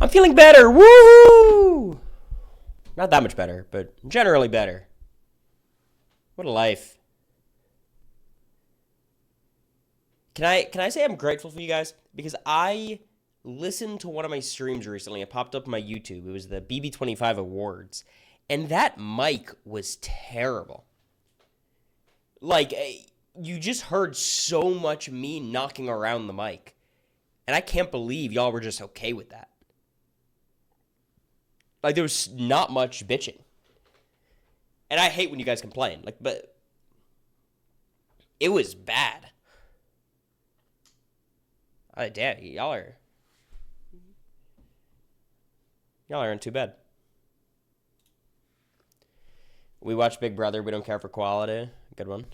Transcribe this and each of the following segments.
I'm feeling better. Woohoo! Not that much better, but generally better. What a life. Can I say I'm grateful for you guys? Because I listened to one of my streams recently. It popped up on my YouTube. It was the BB25 Awards. And that mic was terrible. Like, you just heard so much me knocking around the mic. And I can't believe y'all were just okay with that. Like, there was not much bitching. And I hate when you guys complain. Like, but it was bad. Damn, y'all aren't too bad. We watch Big Brother. We don't care for quality. Good one.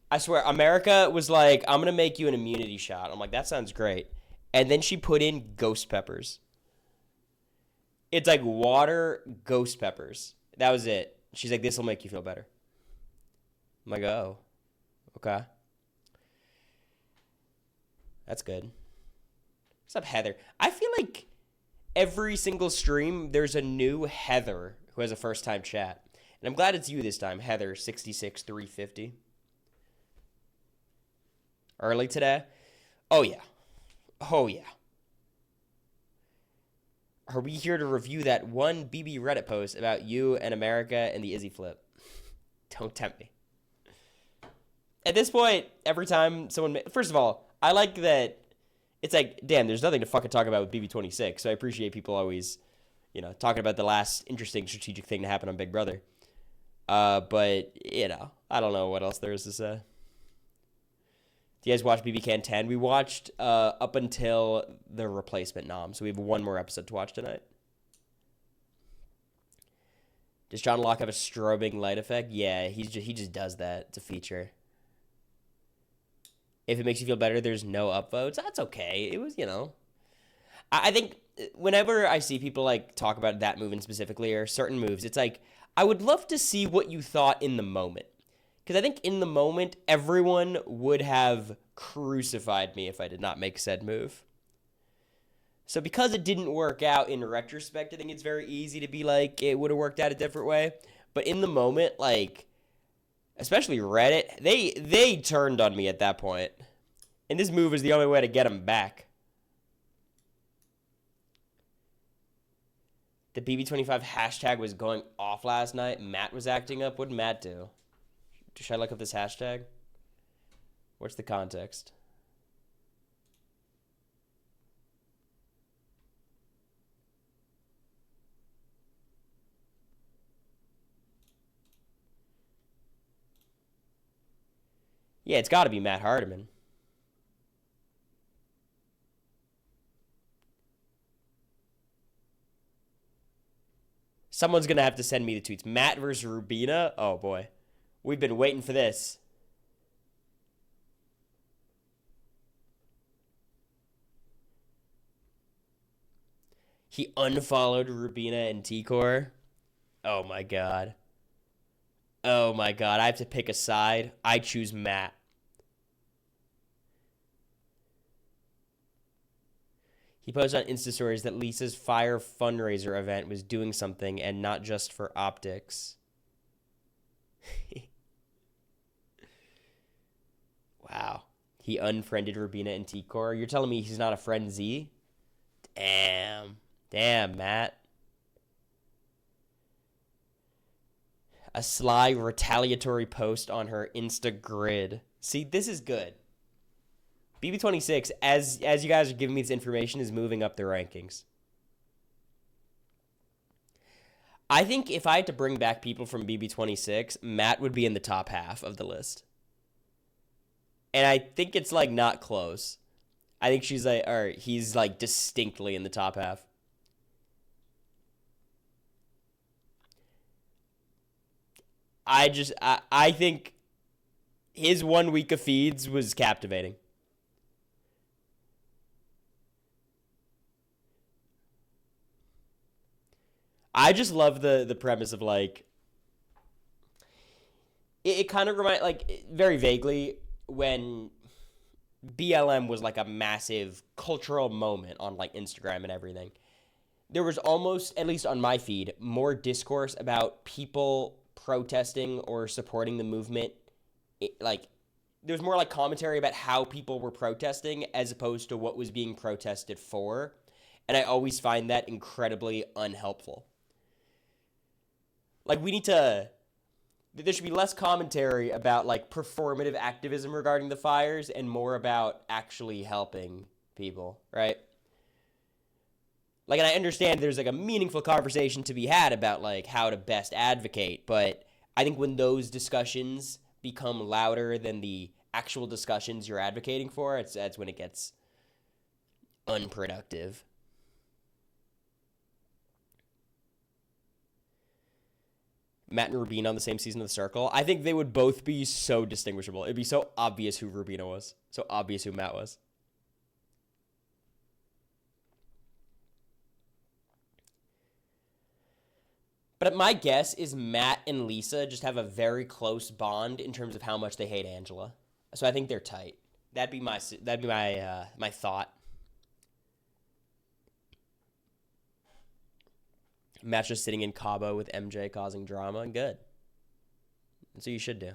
I swear, America was like, I'm going to make you an immunity shot. I'm like, that sounds great. And then she put in ghost peppers. It's like water ghost peppers. That was it. She's like, this will make you feel better. I'm like, oh, okay. That's good. What's up, Heather? I feel like every single stream, there's a new Heather who has a first-time chat. And I'm glad it's you this time, Heather, 66350. Early today? Oh, yeah. Oh, yeah. Are we here to review that one BB Reddit post about you and America and the Izzy flip? Don't tempt me. At this point, every time someone... First of all, I like that it's like, damn, there's nothing to fucking talk about with BB26, so I appreciate people always, talking about the last interesting strategic thing to happen on Big Brother. But, I don't know what else there is to say. Do you guys watch BB Can 10? We watched up until the replacement nom, so we have one more episode to watch tonight. Does John Locke have a strobing light effect? Yeah, he just does that. It's a feature. If it makes you feel better, there's no upvotes. That's okay. It was, I think whenever I see people, talk about that move in specifically or certain moves, it's like, I would love to see what you thought in the moment. Because I think in the moment, everyone would have crucified me if I did not make said move. So because it didn't work out in retrospect, I think it's very easy to be like, it would have worked out a different way. But in the moment, especially Reddit, they turned on me at that point. And this move is the only way to get them back. The BB25 hashtag was going off last night. Matt was acting up. What did Matt do? Should I look up this hashtag? What's the context? Yeah, it's got to be Matt Hardiman. Someone's going to have to send me the tweets. Matt versus Rubina? Oh, boy. We've been waiting for this. He unfollowed Rubina and T-Core. Oh, my God. Oh, my God. I have to pick a side. I choose Matt. He posted on Insta stories that Lisa's Fire fundraiser event was doing something and not just for optics. Wow. He unfriended Rubina and T-Core. You're telling me he's not a friend Z? Damn. Damn, Matt. A sly retaliatory post on her Insta grid. See, this is good. BB26, as you guys are giving me this information, is moving up the rankings. I think if I had to bring back people from BB26, Matt would be in the top half of the list. And I think it's not close. I think he's distinctly in the top half. I think his 1 week of feeds was captivating. I just love the premise of it kind of reminds very vaguely when BLM was like a massive cultural moment on like Instagram and everything. There was almost, at least on my feed, more discourse about people protesting or supporting the movement. Like, there was more like commentary about how people were protesting as opposed to what was being protested for. And I always find that incredibly unhelpful. Like, there should be less commentary about like performative activism regarding the fires and more about actually helping people, right? Like, and I understand there's like a meaningful conversation to be had about like how to best advocate, but I think when those discussions become louder than the actual discussions you're advocating for, that's when it gets unproductive. Matt and Rubina on the same season of The Circle. I think they would both be so distinguishable. It'd be so obvious who Rubina was. So obvious who Matt was. But my guess is Matt and Lisa just have a very close bond in terms of how much they hate Angela. So I think they're tight. That'd be my thought. Matt's just sitting in Cabo with MJ causing drama. Good. That's what you should do.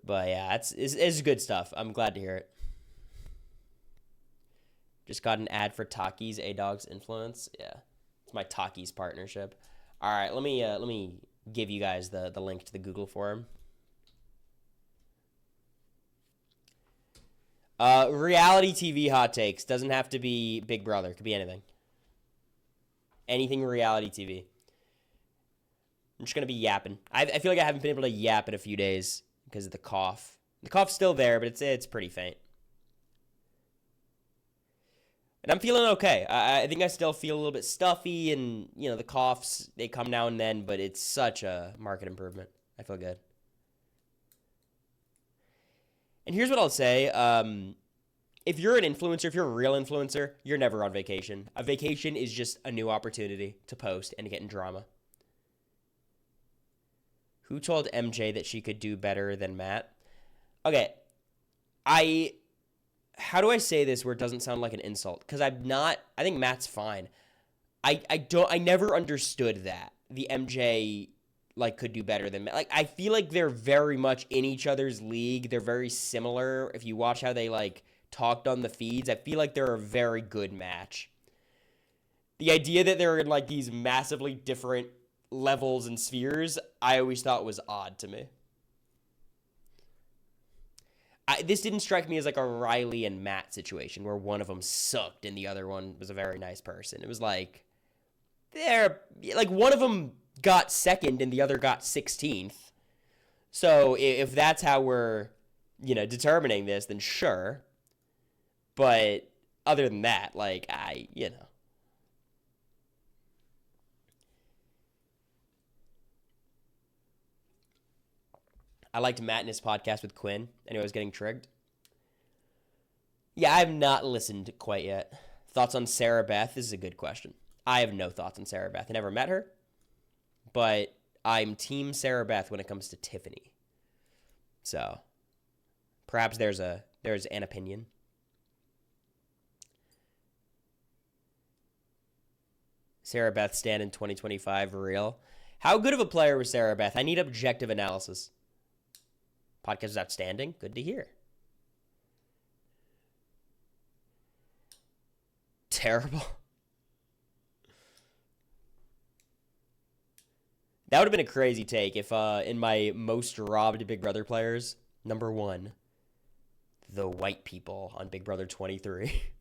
But yeah, it's good stuff. I'm glad to hear it. Just got an ad for Takis, A-Dog's Influence. Yeah, it's my Takis partnership. All right, let me give you guys the link to the Google form. Reality TV hot takes. Doesn't have to be Big Brother. Could be anything. Anything reality TV. I'm just going to be yapping. I feel like I haven't been able to yap in a few days because of the cough. The cough's still there, but it's pretty faint. And I'm feeling okay. I think I still feel a little bit stuffy, and, the coughs, they come now and then, but it's such a marked improvement. I feel good. And here's what I'll say. If you're an influencer, if you're a real influencer, you're never on vacation. A vacation is just a new opportunity to post and to get in drama. Who told MJ that she could do better than Matt? Okay. How do I say this where it doesn't sound like an insult? Because I think Matt's fine. I never understood that. The MJ could do better than Matt. I feel like they're very much in each other's league. They're very similar. If you watch how they talked on the feeds, I feel like they're a very good match. The idea that they're in these massively different levels and spheres, I always thought was odd to me. This didn't strike me as a Riley and Matt situation where one of them sucked and the other one was a very nice person. It was one of them got second and the other got 16th. So if that's how we're, determining this, then sure. But other than that, I liked Matt in his podcast with Quinn, and he was getting trigged. Yeah, I have not listened quite yet. Thoughts on Sarah Beth? This is a good question. I have no thoughts on Sarah Beth. I never met her, but I'm team Sarah Beth when it comes to Tiffany. So, perhaps there's an opinion. Sarah Beth stand in 2025 real. How good of a player was Sarah Beth? I need objective analysis. Podcast is outstanding. Good to hear. Terrible. That would have been a crazy take if in my most robbed Big Brother players, number 1, the white people on Big Brother 23.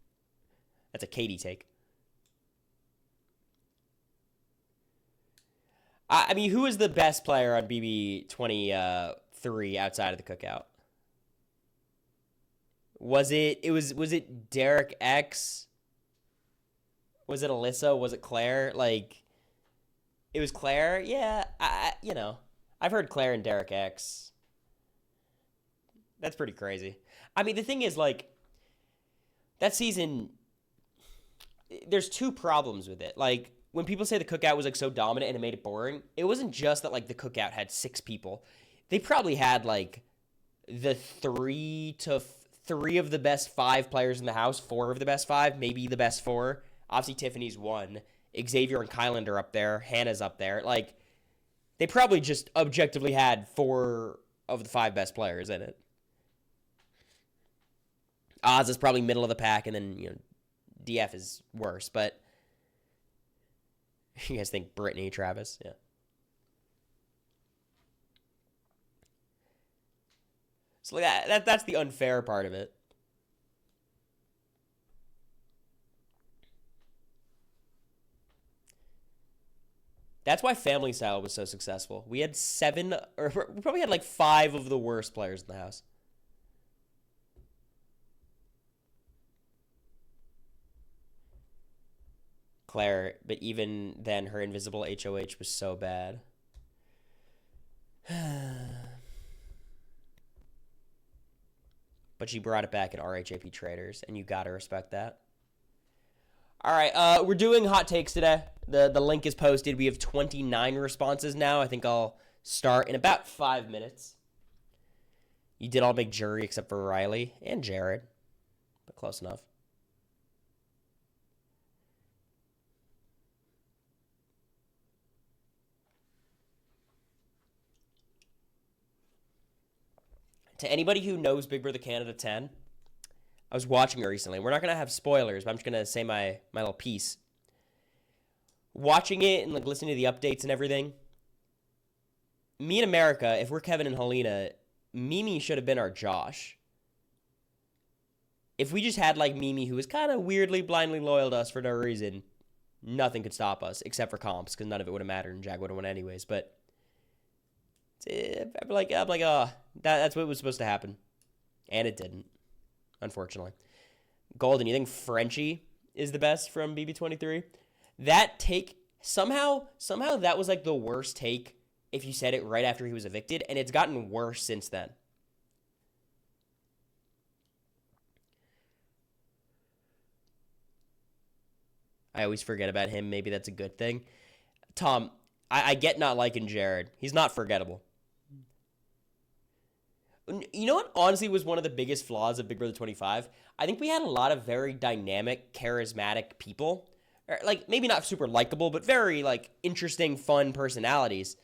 That's a Katie take. I mean, who is the best player on BB 23 outside of the cookout? Was it Derek X? Was it Alyssa? Was it Claire? It was Claire? Yeah, I've heard Claire and Derek X. That's pretty crazy. I mean, the thing is, that season, there's two problems with it. When people say the cookout was so dominant and it made it boring, it wasn't just that the cookout had 6 people. They probably had the three of the best five players in the house, four of the best five, maybe the best four. Obviously, Tiffany's one. Xavier and Kyland are up there. Hannah's up there. Like, they probably just objectively had four of the five best players in it. Oz is probably middle of the pack, and then, DF is worse. But you guys think Brittany, Travis? Yeah. So that's the unfair part of it. That's why Family Style was so successful. We had we probably had like five of the worst players in the house. Claire, but even then, her invisible HOH was so bad. But she brought it back at RHAP Traders, and you gotta respect that. All right, we're doing hot takes today. The link is posted. We have 29 responses now. I think I'll start in about 5 minutes. You did all make jury except for Riley and Jared, but close enough. To anybody who knows Big Brother Canada 10, I was watching it recently. We're not going to have spoilers, but I'm just going to say my little piece. Watching it and like listening to the updates and everything, me and America, if we're Kevin and Helena, Mimi should have been our Josh. If we just had like Mimi, who was kind of weirdly blindly loyal to us for no reason, nothing could stop us except for comps, because none of it would have mattered and Jag would have won anyways. But I'm like, that's what was supposed to happen, and it didn't, unfortunately. Golden, you think Frenchie is the best from BB23? That take, somehow that was like the worst take if you said it right after he was evicted, and it's gotten worse since then. I always forget about him. Maybe that's a good thing. Tom, I get not liking Jared. He's not forgettable. You know what honestly was one of the biggest flaws of Big Brother 25? I think we had a lot of very dynamic, charismatic people. Like, maybe not super likable, but very, like, interesting, fun personalities.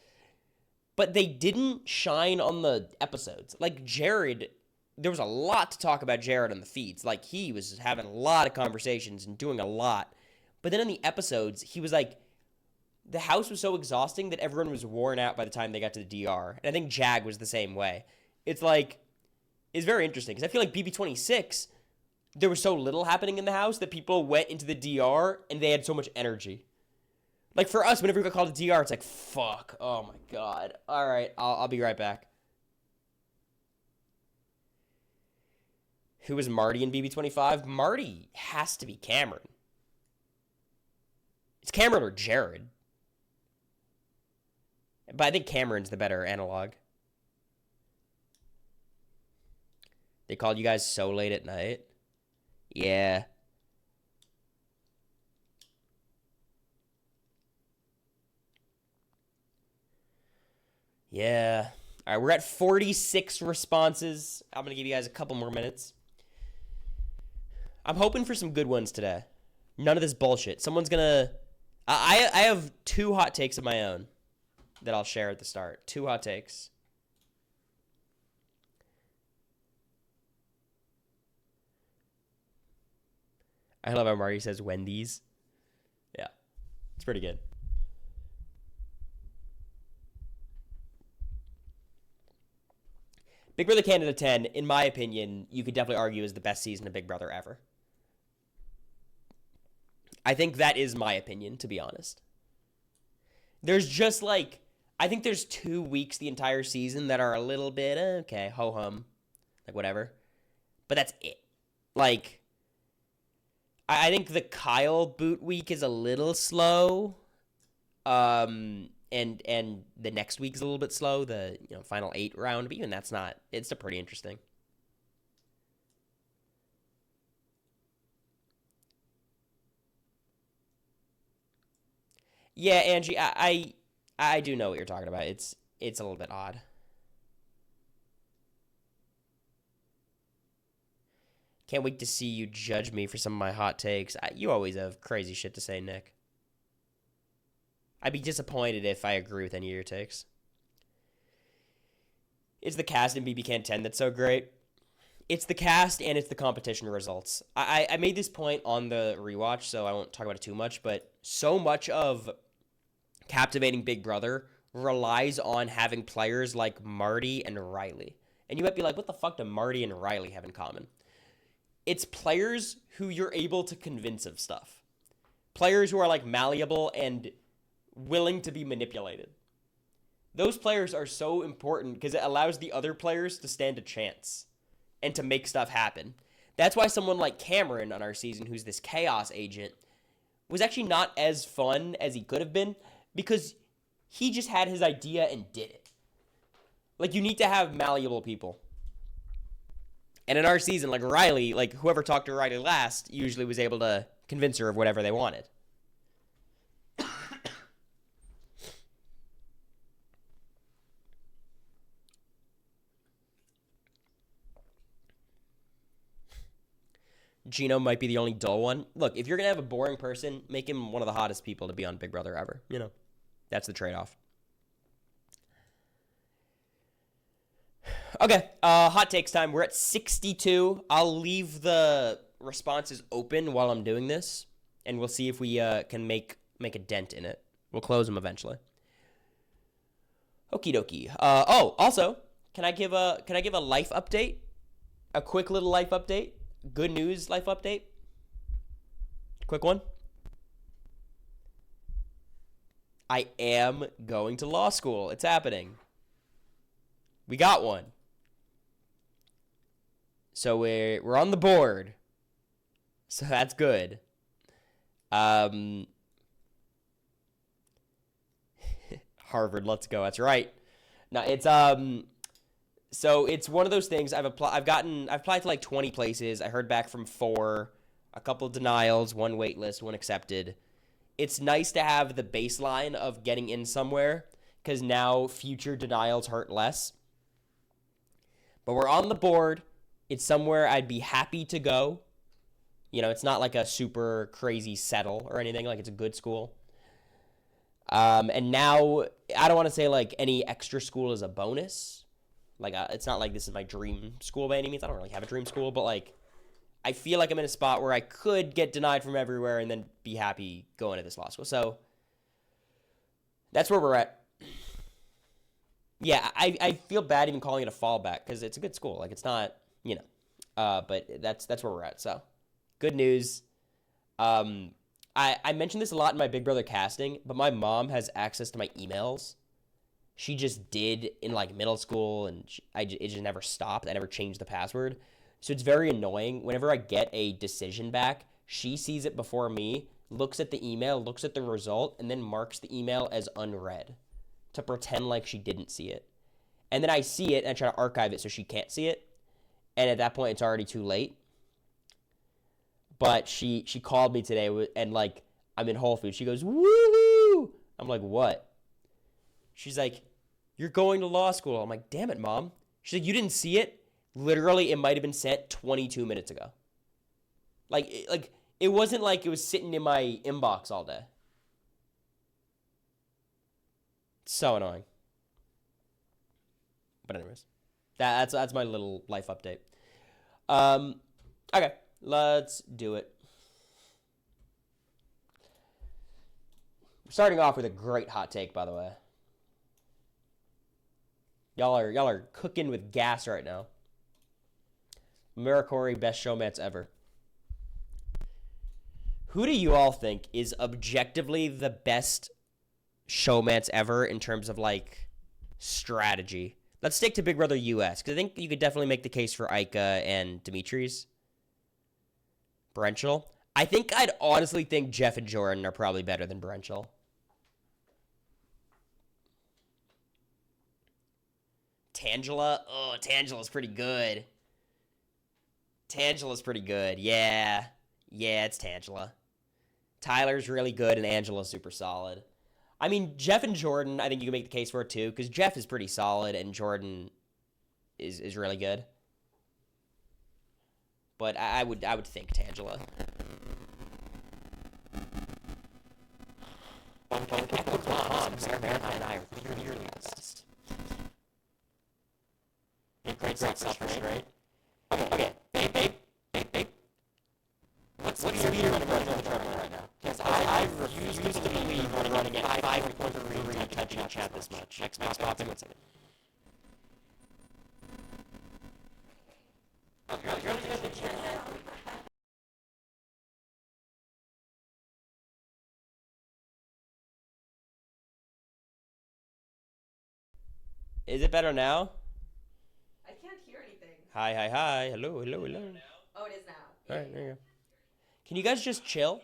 But they didn't shine on the episodes. Like, Jared, there was a lot to talk about Jared on the feeds. Like, he was having a lot of conversations and doing a lot. But then in the episodes, he was like, the house was so exhausting that everyone was worn out by the time they got to the DR. And I think Jag was the same way. It's like, it's very interesting, because I feel like BB26, there was so little happening in the house that people went into the DR and they had so much energy. Like, for us, whenever we got called to DR, it's like, fuck, oh my god. All right, I'll be right back. Who was Marty in BB25? Marty has to be Cameron. It's Cameron or Jared. But I think Cameron's the better analog. They called you guys so late at night? Yeah. Yeah. All right, we're at 46 responses. I'm going to give you guys a couple more minutes. I'm hoping for some good ones today. None of this bullshit. Someone's going to... I have 2 hot takes of my own that I'll share at the start. 2 hot takes. I love how Marty says Wendy's. Yeah, it's pretty good. Big Brother Canada 10, in my opinion, you could definitely argue is the best season of Big Brother ever. I think that is my opinion, to be honest. There's just like, I think there's 2 weeks the entire season that are a little bit, okay, ho-hum, like whatever. But that's it. Like, I think the Kyle boot week is a little slow. And the next week is a little bit slow, the final 8 round, but even that's not, it's still pretty interesting. Yeah, Angie, I do know what you're talking about. It's a little bit odd. Can't wait to see you judge me for some of my hot takes. You always have crazy shit to say, Nick. I'd be disappointed if I agree with any of your takes. It's the cast in BB Can 10 that's so great. It's the cast and it's the competition results. I made this point on the rewatch, so I won't talk about it too much, but so much of captivating Big Brother relies on having players like Marty and Riley. And you might be like, what the fuck do Marty and Riley have in common? It's players who you're able to convince of stuff. Players who are like malleable and willing to be manipulated. Those players are so important because it allows the other players to stand a chance and to make stuff happen. That's why someone like Cameron on our season, who's this chaos agent, was actually not as fun as he could have been because he just had his idea and did it. Like, you need to have malleable people. And in our season, like Riley, like whoever talked to Riley last usually was able to convince her of whatever they wanted. Gino might be the only dull one. Look, if you're going to have a boring person, make him one of the hottest people to be on Big Brother ever. You know, that's the trade-off. Okay, hot takes time. We're at 62. I'll leave the responses open while I'm doing this, and we'll see if we can make a dent in it. We'll close them eventually. Okie dokie. Also, can I give a life update? A quick little life update? Good news life update? Quick one. I am going to law school. It's happening. We got one. So we're on the board. So that's good. Harvard, let's go. That's right. No, it's so it's one of those things. I've applied to like 20 places. I heard back from 4, a couple denials, 1 waitlist, 1 accepted. It's nice to have the baseline of getting in somewhere because now future denials hurt less. But we're on the board. It's somewhere I'd be happy to go. You know, it's not like a super crazy settle or anything. Like, it's a good school. And now, I don't want to say, like, any extra school is a bonus. Like, it's not like this is my dream school by any means. I don't really have a dream school. But, like, I feel like I'm in a spot where I could get denied from everywhere and then be happy going to this law school. So, that's where we're at. Yeah, I feel bad even calling it a fallback because it's a good school. Like, it's not, you know, but that's where we're at. So, good news. I mentioned this a lot in my Big Brother casting, but my mom has access to my emails. She just did in, like, middle school, and it just never stopped. I never changed the password. So, it's very annoying. Whenever I get a decision back, she sees it before me, looks at the email, looks at the result, and then marks the email as unread, to pretend like she didn't see it. And then I see it and I try to archive it so she can't see it. And at that point, it's already too late. But she called me today and, like, I'm in Whole Foods. She goes, woohoo! I'm like, what? She's like, you're going to law school. I'm like, damn it, Mom. She's like, you didn't see it? Literally, it might have been sent 22 minutes ago. Like, it wasn't like it was sitting in my inbox all day. So annoying. But anyways, that's my little life update. Okay, let's do it. We're starting off with a great hot take, by the way. Y'all are cooking with gas right now. Cory, best showmance ever. Who do you all think is objectively the best showmance ever in terms of, like, strategy? Let's stick to Big Brother US, because I think you could definitely make the case for Ica and Demetrius. Brenchel. I think I'd honestly think Jeff and Jordan are probably better than Brenchel. Tangela? Oh, Tangela's pretty good. Tangela's pretty good. Yeah, it's Tangela. Tyler's really good, and Angela's super solid. I mean, Jeff and Jordan, I think you can make the case for it too, because Jeff is pretty solid, and Jordan is really good. but I would think Tangela. America and I are clearly lost. Great stuff, right? Okay. Babe. What's the speed you're running right now? Because I refuse to believe we're running at 5.3 touching chat this much. Next stop in 1 second. Is it better now? I can't hear anything. Hi. Hello. Oh, it is now. All right, there you go. Can you guys just chill?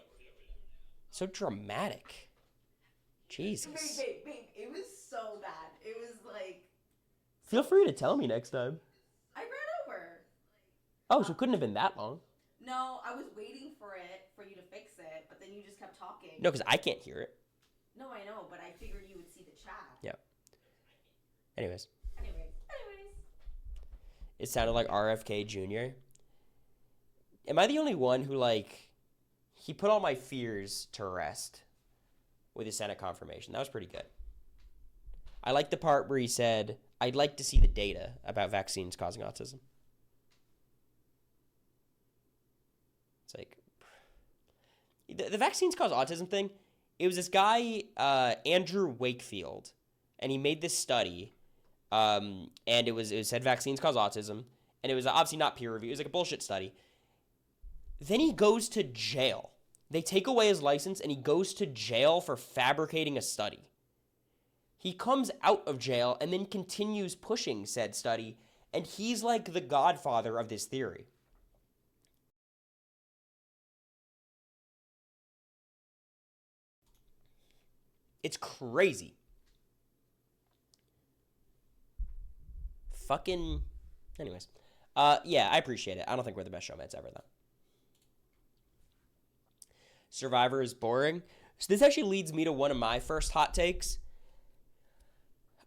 So dramatic. Jesus. Babe, it was so bad. It was like... Feel free to tell me next time. I ran over. Oh, so it couldn't have been that long. No, I was waiting for you to fix it, but then you just kept talking. No, because I can't hear it. No, I know, but I figured you would see the chat. Yeah. Anyways. Anyways. It sounded like RFK Jr. Am I the only one who, like, he put all my fears to rest with his Senate confirmation? That was pretty good. I like the part where he said, I'd like to see the data about vaccines causing autism. It's like, the vaccines cause autism thing, it was this guy, Andrew Wakefield, and he made this study, and it said vaccines cause autism, and it was obviously not peer reviewed. It was like a bullshit study. Then he goes to jail. They take away his license, and he goes to jail for fabricating a study. He comes out of jail and then continues pushing said study, and he's like the godfather of this theory. It's crazy. Fucking... Anyways. Yeah, I appreciate it. I don't think we're the best showmates ever, though. Survivor is boring. So this actually leads me to one of my first hot takes.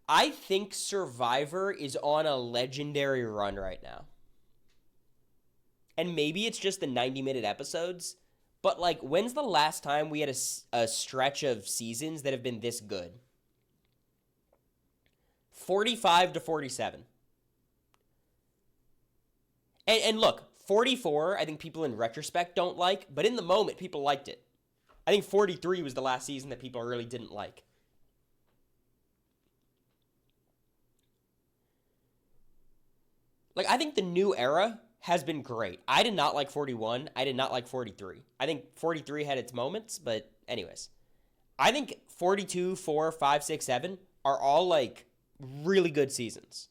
I think Survivor is on a legendary run right now. And maybe it's just the 90-minute episodes, but, like, when's the last time we had a stretch of seasons that have been this good? 45 to 47. And look, 44, I think people in retrospect don't like, but in the moment, people liked it. I think 43 was the last season that people really didn't like. Like, I think the new era has been great. I did not like 41. I did not like 43. I think 43 had its moments, but anyways. I think 42, 4, 5, 6, 7 are all, like, really good seasons.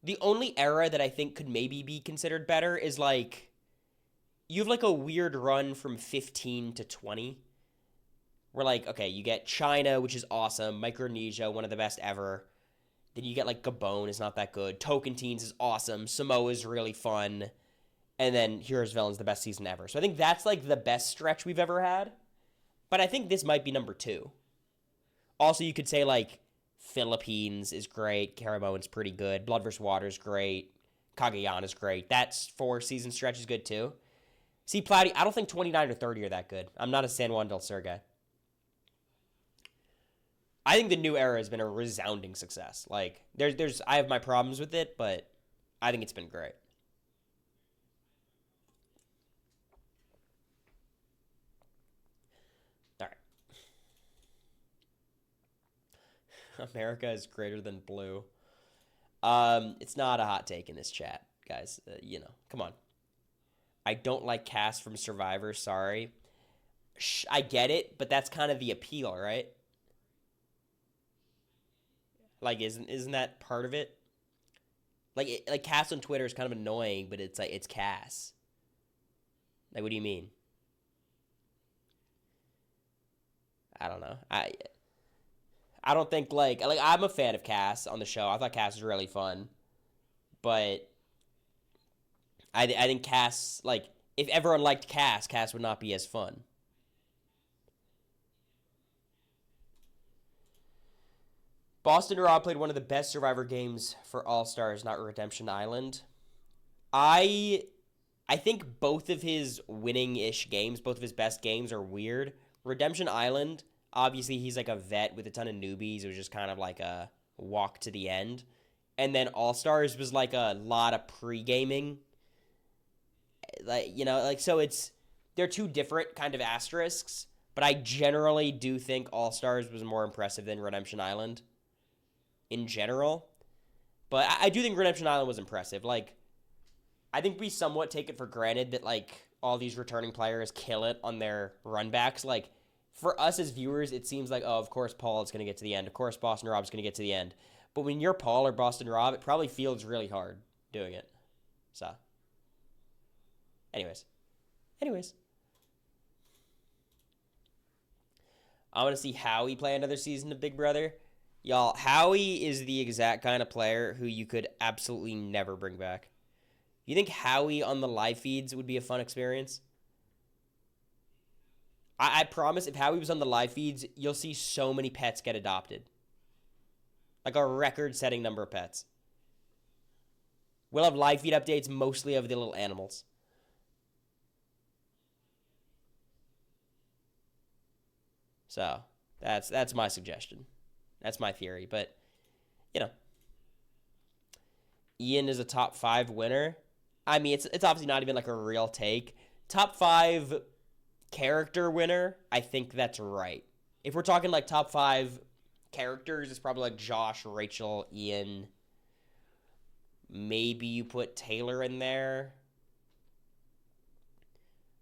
The only era that I think could maybe be considered better is, like, you have, like, a weird run from 15 to 20. Where, like, okay, you get China, which is awesome. Micronesia, one of the best ever. Then you get, like, Gabon is not that good. Tocantins is awesome. Samoa is really fun. And then Heroes Villains, the best season ever. So I think that's, like, the best stretch we've ever had. But I think this might be number 2. Also, you could say, like, Philippines is great. Caramoan's pretty good. Blood vs. Water is great. Cagayan is great. That 4-season stretch is good, too. See, Platy, I don't think 29 or 30 are that good. I'm not a San Juan del Sur guy. I think the new era has been a resounding success. Like, I have my problems with it, but I think it's been great. All right. America is greater than blue. It's not a hot take in this chat, guys. Come on. I don't like Cass from Survivor, sorry. I get it, but that's kind of the appeal, right? Like, isn't that part of it? Like Cass on Twitter is kind of annoying, but it's like, it's Cass. Like, what do you mean? I don't know. I don't think, like I'm a fan of Cass on the show. I thought Cass was really fun. But I think Cass, like, if everyone liked Cass, Cass would not be as fun. Boston Raw played one of the best Survivor games for All-Stars, not Redemption Island. I I think both of his winning-ish games, both of his best games are weird. Redemption Island, obviously he's like a vet with a ton of newbies. It was just kind of like a walk to the end. And then All-Stars was like a lot of pre-gaming. So they're two different kind of asterisks, but I generally do think All-Stars was more impressive than Redemption Island in general. But I do think Redemption Island was impressive. Like, I think we somewhat take it for granted that, like, all these returning players kill it on their runbacks. Like, for us as viewers, it seems like, oh, of course Paul is going to get to the end. Of course Boston Rob's going to get to the end. But when you're Paul or Boston Rob, it probably feels really hard doing it. So, anyways. I want to see Howie play another season of Big Brother. Y'all, Howie is the exact kind of player who you could absolutely never bring back. You think Howie on the live feeds would be a fun experience? I promise if Howie was on the live feeds, you'll see so many pets get adopted. Like a record-setting number of pets. We'll have live feed updates mostly of the little animals. So, that's my suggestion. That's my theory. But, you know, Ian is a top 5 winner. I mean, it's obviously not even like a real take. Top 5 character winner, I think that's right. If we're talking like top 5 characters, it's probably like Josh, Rachel, Ian. Maybe you put Taylor in there.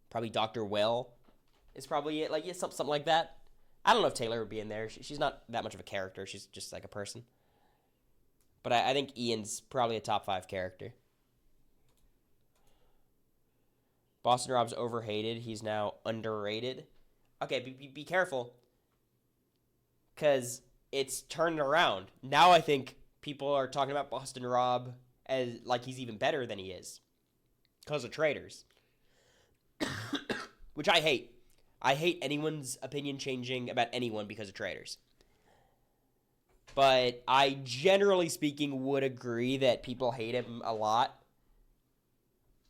Probably Dr. Will is probably it. Like, yeah, something like that. I don't know if Taylor would be in there. She's not that much of a character. She's just like a person. But I think Ian's probably a top 5 character. Boston Rob's overhated. He's now underrated. Okay, be careful. Because it's turned around. Now I think people are talking about Boston Rob as like he's even better than he is. Because of traitors. Which I hate. I hate anyone's opinion changing about anyone because of traitors. But I, generally speaking, would agree that people hate him a lot.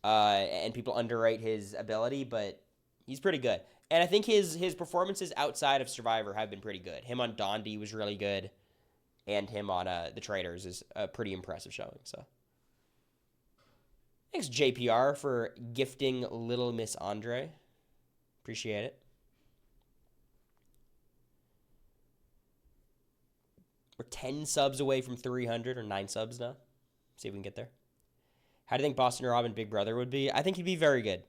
And people underrate his ability, but he's pretty good. And I think his performances outside of Survivor have been pretty good. Him on Dondi was really good. And him on The Traitors is a pretty impressive showing. So, thanks, JPR, for gifting Little Miss Andre. Appreciate it. We're 10 subs away from 300, or 9 subs now. See if we can get there. How do you think Boston Rob and Big Brother would be? I think he'd be very good.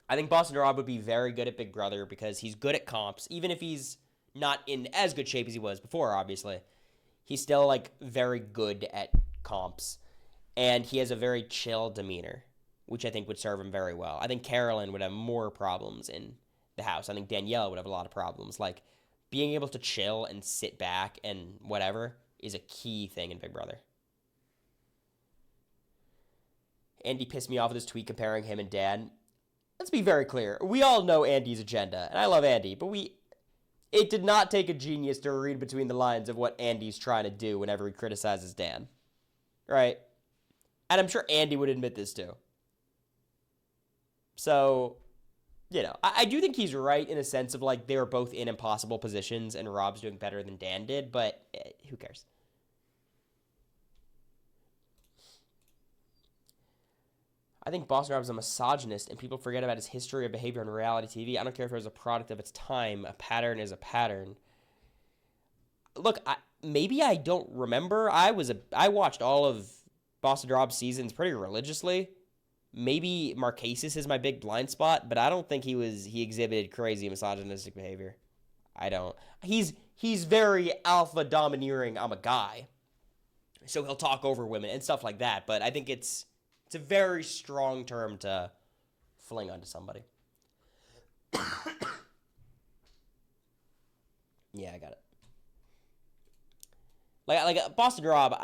I think Boston Rob would be very good at Big Brother because he's good at comps. Even if he's not in as good shape as he was before, obviously. He's still, like, very good at comps. And he has a very chill demeanor, which I think would serve him very well. I think Carolyn would have more problems in the house. I think Danielle would have a lot of problems. Like, being able to chill and sit back and whatever is a key thing in Big Brother. Andy pissed me off with his tweet comparing him and Dan. Let's be very clear. We all know Andy's agenda, and I love Andy, but it did not take a genius to read between the lines of what Andy's trying to do whenever he criticizes Dan. Right? And I'm sure Andy would admit this too. So, you know, I do think he's right in a sense of, like, they were both in impossible positions and Rob's doing better than Dan did, but who cares? I think Boston Rob is a misogynist, and people forget about his history of behavior on reality TV. I don't care if it was a product of its time. A pattern is a pattern. Look, maybe I don't remember. I watched all of Boston Rob's seasons pretty religiously. Maybe Marquesas is my big blind spot, but I don't think he exhibited crazy misogynistic behavior. I don't. He's very alpha domineering. I'm a guy, so he'll talk over women and stuff like that. But I think it's a very strong term to fling onto somebody. Yeah, I got it. Like Boston Rob,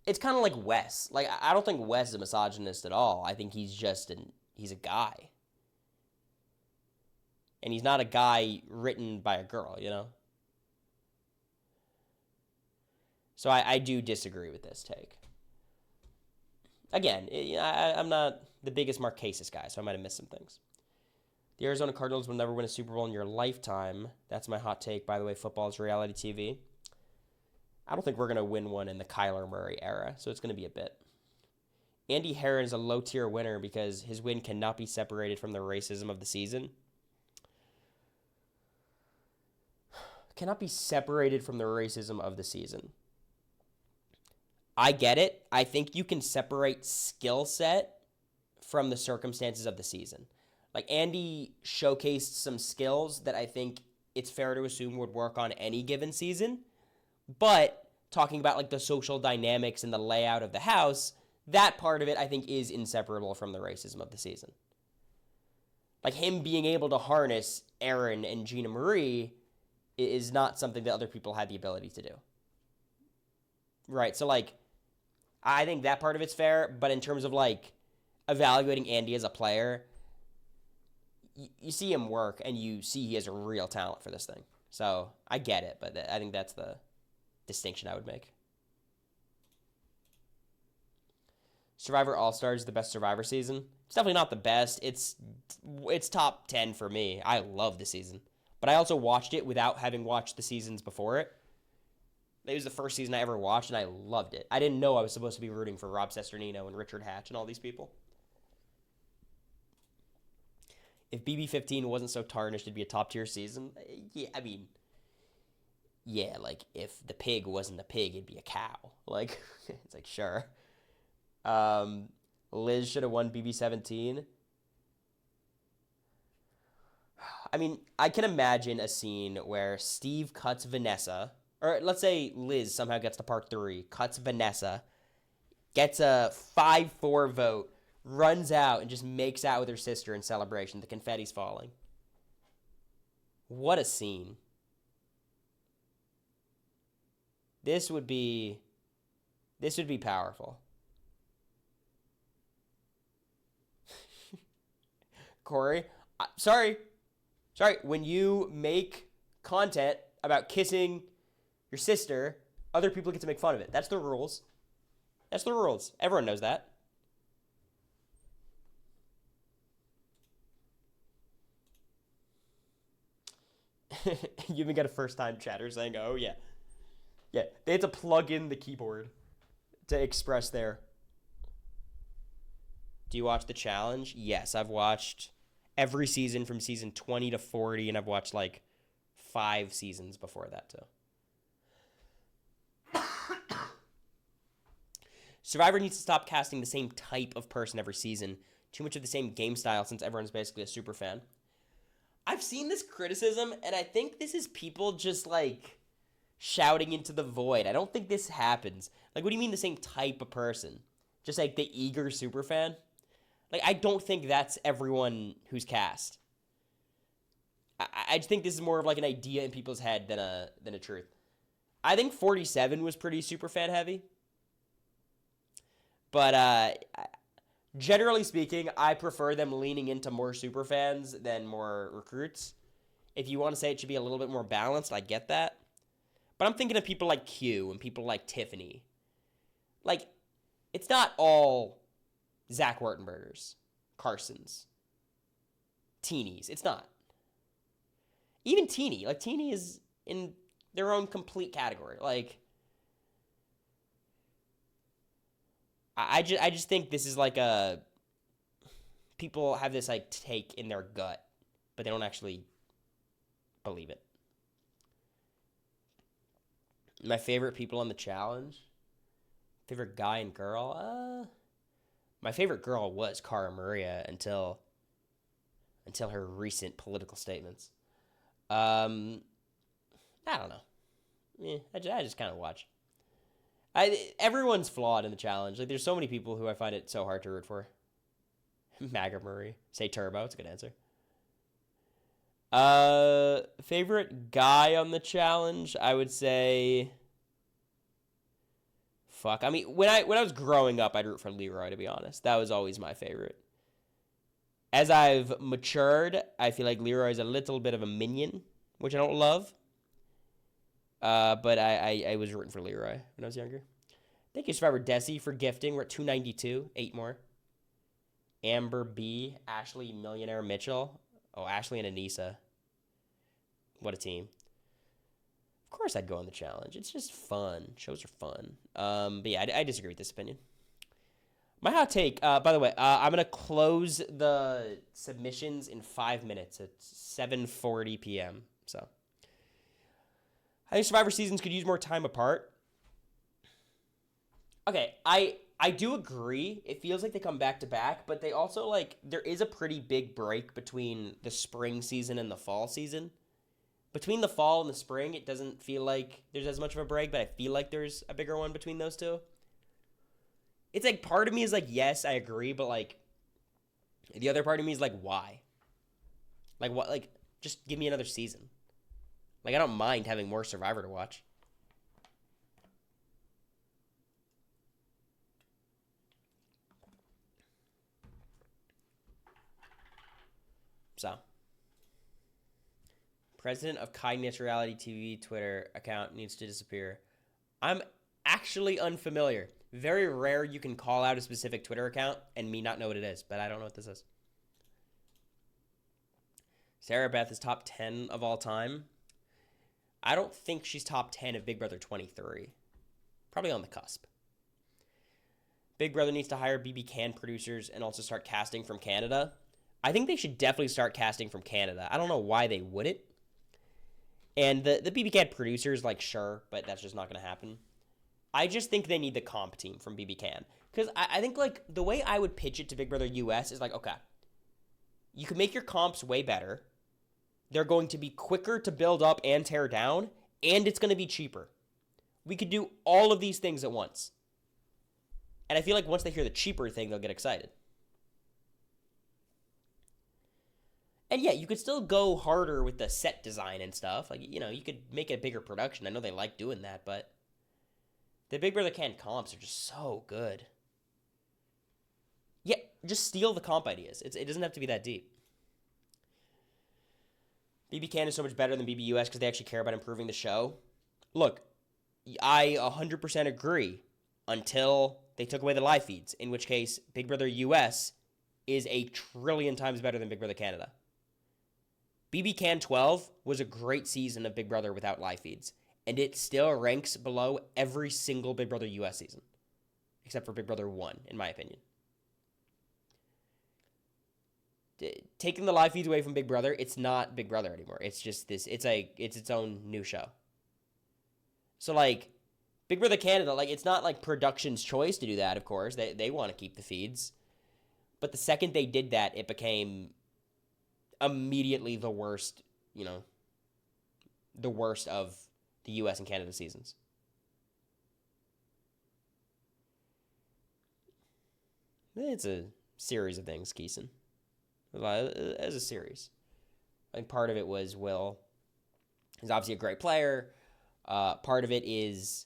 it's kind of like Wes. Like, I don't think Wes is a misogynist at all. I think he's a guy. And he's not a guy written by a girl, you know? So I do disagree with this take. Again, I'm not the biggest Marquesas guy, so I might have missed some things. The Arizona Cardinals will never win a Super Bowl in your lifetime. That's my hot take. By the way, football is reality TV. I don't think we're going to win one in the Kyler Murray era, so it's going to be a bit. Andy Herron is a low-tier winner because his win cannot be separated from the racism of the season. Cannot be separated from the racism of the season. I get it. I think you can separate skill set from the circumstances of the season. Like, Andy showcased some skills that I think it's fair to assume would work on any given season. But talking about, like, the social dynamics and the layout of the house, that part of it I think is inseparable from the racism of the season. Like, him being able to harness Aaron and Gina Marie is not something that other people had the ability to do. Right, so, like, I think that part of it's fair, but in terms of, like, evaluating Andy as a player, you see him work, and you see he has a real talent for this thing. So, I get it, but I think that's the distinction I would make. Survivor All-Stars is the best Survivor season. It's definitely not the best. It's top 10 for me. I love the season. But I also watched it without having watched the seasons before it. It was the first season I ever watched, and I loved it. I didn't know I was supposed to be rooting for Rob Cesternino and Richard Hatch and all these people. If BB15 wasn't so tarnished, it'd be a top-tier season. Yeah, I mean, yeah, like, if the pig wasn't a pig, it'd be a cow. Like, it's like, sure. Liz should have won BB17. I mean, I can imagine a scene where Steve cuts Vanessa, or let's say Liz somehow gets to part 3, cuts Vanessa, gets a 5-4 vote, runs out, and just makes out with her sister in celebration. The confetti's falling. What a scene. This would be powerful. Cory, sorry, when you make content about kissing your sister, other people get to make fun of it. That's the rules. That's the rules. Everyone knows that. You even got a first-time chatter saying, oh, yeah. Yeah, they had to plug in the keyboard to express their... Do you watch The Challenge? Yes, I've watched every season from season 20 to 40, and I've watched, like, 5 seasons before that, too. Survivor needs to stop casting the same type of person every season. Too much of the same game style since everyone's basically a super fan. I've seen this criticism, and I think this is people just, like, shouting into the void. I don't think this happens. Like, what do you mean the same type of person? Just, like, the eager super fan? Like, I don't think that's everyone who's cast. I just think this is more of, like, an idea in people's head than a truth. I think 47 was pretty super fan heavy. But, generally speaking, I prefer them leaning into more super fans than more recruits. If you want to say it should be a little bit more balanced, I get that. But I'm thinking of people like Q and people like Tiffany. Like, it's not all Zach Wertenbergers, Carsons, Teenies. It's not. Even Teeny. Like, Teeny is in their own complete category. Like, I just think this is like a... People have this, like, take in their gut, but they don't actually believe it. My favorite people on the challenge? Favorite guy and girl? My favorite girl was Cara Maria until her recent political statements. I don't know. I just kind of watch. Everyone's flawed in the challenge. Like, there's so many people who I find it so hard to root for. MAGA Murray. Say Turbo. It's a good answer. Favorite guy on the challenge? I would say... Fuck. I mean, when I was growing up, I'd root for Leroy, to be honest. That was always my favorite. As I've matured, I feel like Leroy's a little bit of a minion, which I don't love. But I was rooting for Leroy when I was younger. Thank you, Survivor Desi, for gifting. We're at 292. 8 more. Amber B. Ashley Millionaire Mitchell. Oh, Ashley and Anissa. What a team. Of course I'd go on the challenge. It's just fun. Shows are fun. But yeah, I disagree with this opinion. My hot take, by the way, I'm going to close the submissions in 5 minutes at 7:40 p.m. So I think Survivor seasons could use more time apart. Okay, I do agree. It feels like they come back to back, but they also, like, there is a pretty big break between the spring season and the fall season. Between the fall and the spring, it doesn't feel like there's as much of a break, but I feel like there's a bigger one between those two. It's like, part of me is like, yes, I agree, but like, the other part of me is like, why? Like, what? Like, just give me another season. Like, I don't mind having more Survivor to watch. So, president of Kindness Reality TV Twitter account needs to disappear. I'm actually unfamiliar. Very rare you can call out a specific Twitter account and me not know what it is, but I don't know what this is. Sarah Beth is top 10 of all time. I don't think she's top 10 of Big Brother 23. Probably on the cusp. Big Brother needs to hire BB Can producers and also start casting from Canada. I think they should definitely start casting from Canada. I don't know why they wouldn't. And the BB Can producers, like, sure, but that's just not going to happen. I just think they need the comp team from BB Can. Because I think, like, the way I would pitch it to Big Brother US is like, okay, you can make your comps way better. They're going to be quicker to build up and tear down, and it's going to be cheaper. We could do all of these things at once. And I feel like once they hear the cheaper thing, they'll get excited. And yeah, you could still go harder with the set design and stuff. Like, you know, you could make a bigger production. I know they like doing that, but the Big Brother Can comps are just so good. Yeah, just steal the comp ideas. It doesn't have to be that deep. BB Can is so much better than BB US because they actually care about improving the show. Look, I 100% agree until they took away the live feeds, in which case Big Brother US is a trillion times better than Big Brother Canada. BB Can 12 was a great season of Big Brother without live feeds, and it still ranks below every single Big Brother US season, except for Big Brother 1, in my opinion. Taking the live feeds away from Big Brother, it's not Big Brother anymore. It's just this, it's its own new show. So, like, Big Brother Canada, like, it's not like production's choice to do that, of course. They want to keep the feeds. But the second they did that, it became immediately the worst, you know, the worst of the US and Canada seasons. It's a series of things, Keeson. As a series. I think part of it was Will. He's obviously a great player. Part of it is,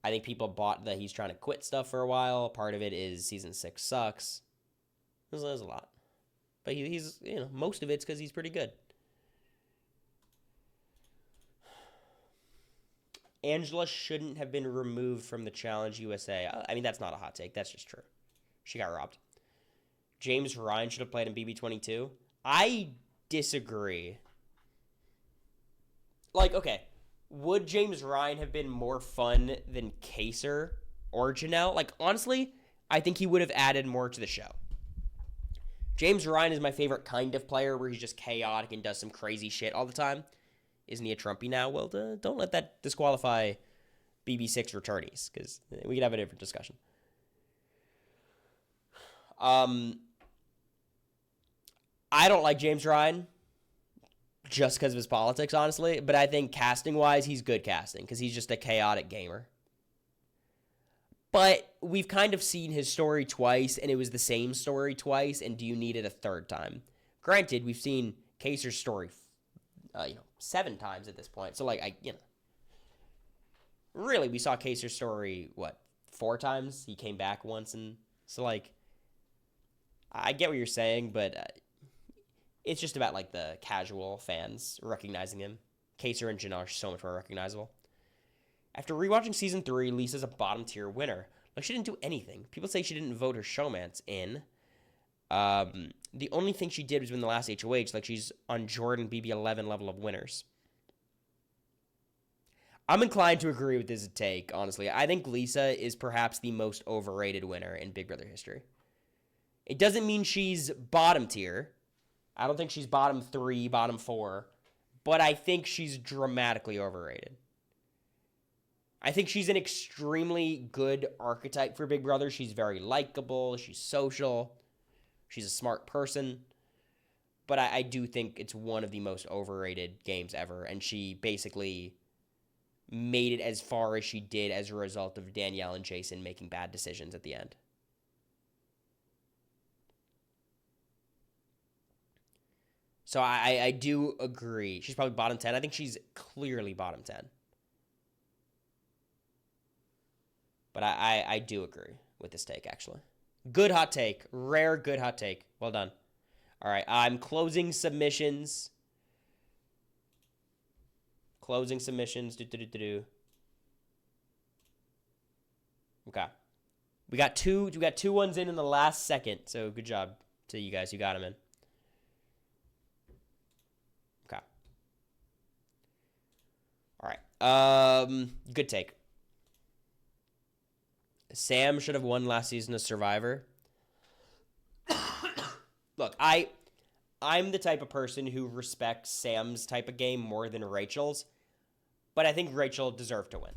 I think people bought that he's trying to quit stuff for a while. Part of it is season 6 sucks. There's a lot. But he's, you know, most of it's because he's pretty good. Angela shouldn't have been removed from the Challenge USA. I mean, that's not a hot take. That's just true. She got robbed. James Ryan should have played in BB22. I disagree. Like, okay, would James Ryan have been more fun than Kaser or Janelle? Like, honestly, I think he would have added more to the show. James Ryan is my favorite kind of player where he's just chaotic and does some crazy shit all the time. Isn't he a Trumpy now? Well, don't let that disqualify BB6 returnees, because we could have a different discussion. I don't like James Ryan just because of his politics, honestly, but I think casting-wise, he's good casting because he's just a chaotic gamer. But we've kind of seen his story twice, and it was the same story twice, and do you need it a third time? Granted, we've seen Kaser's story, 7 times at this point. So, like, really, we saw Kaser's story, 4 times? He came back once, and so, like, I get what you're saying, but it's just about, like, the casual fans recognizing him. Kaser and Janelle are so much more recognizable. After rewatching Season 3, Lisa's a bottom-tier winner. Like, she didn't do anything. People say she didn't vote her showmance in. The only thing she did was win the last HOH. Like, she's on Jordan BB11 level of winners. I'm inclined to agree with this take, honestly. I think Lisa is perhaps the most overrated winner in Big Brother history. It doesn't mean she's bottom tier. I don't think she's bottom 3, bottom 4. But I think she's dramatically overrated. I think she's an extremely good archetype for Big Brother. She's very likable. She's social. She's a smart person. But I do think it's one of the most overrated games ever. And she basically made it as far as she did as a result of Danielle and Jason making bad decisions at the end. So I do agree. She's probably bottom 10. I think she's clearly bottom 10. But I do agree with this take, actually. Good hot take. Rare good hot take. Well done. All right, I'm closing submissions. Closing submissions. Okay. We got two ones in the last second. So good job to you guys. You got them in. Okay. All right. Good take. Sam should have won last season as Survivor. Look, I'm the type of person who respects Sam's type of game more than Rachel's, but I think Rachel deserved to win.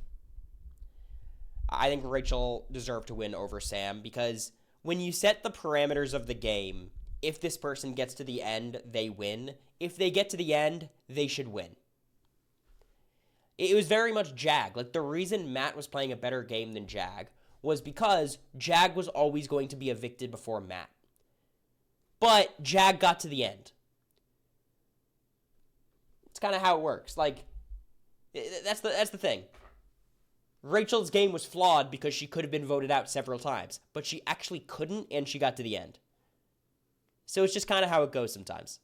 I think Rachel deserved to win over Sam because when you set the parameters of the game, if this person gets to the end, they win. If they get to the end, they should win. It was very much Jag. Like, the reason Matt was playing a better game than Jag was because Jag was always going to be evicted before Matt. But Jag got to the end. It's kind of how it works. Like, that's the thing. Rachel's game was flawed because she could have been voted out several times, but she actually couldn't, and she got to the end. So it's just kind of how it goes sometimes.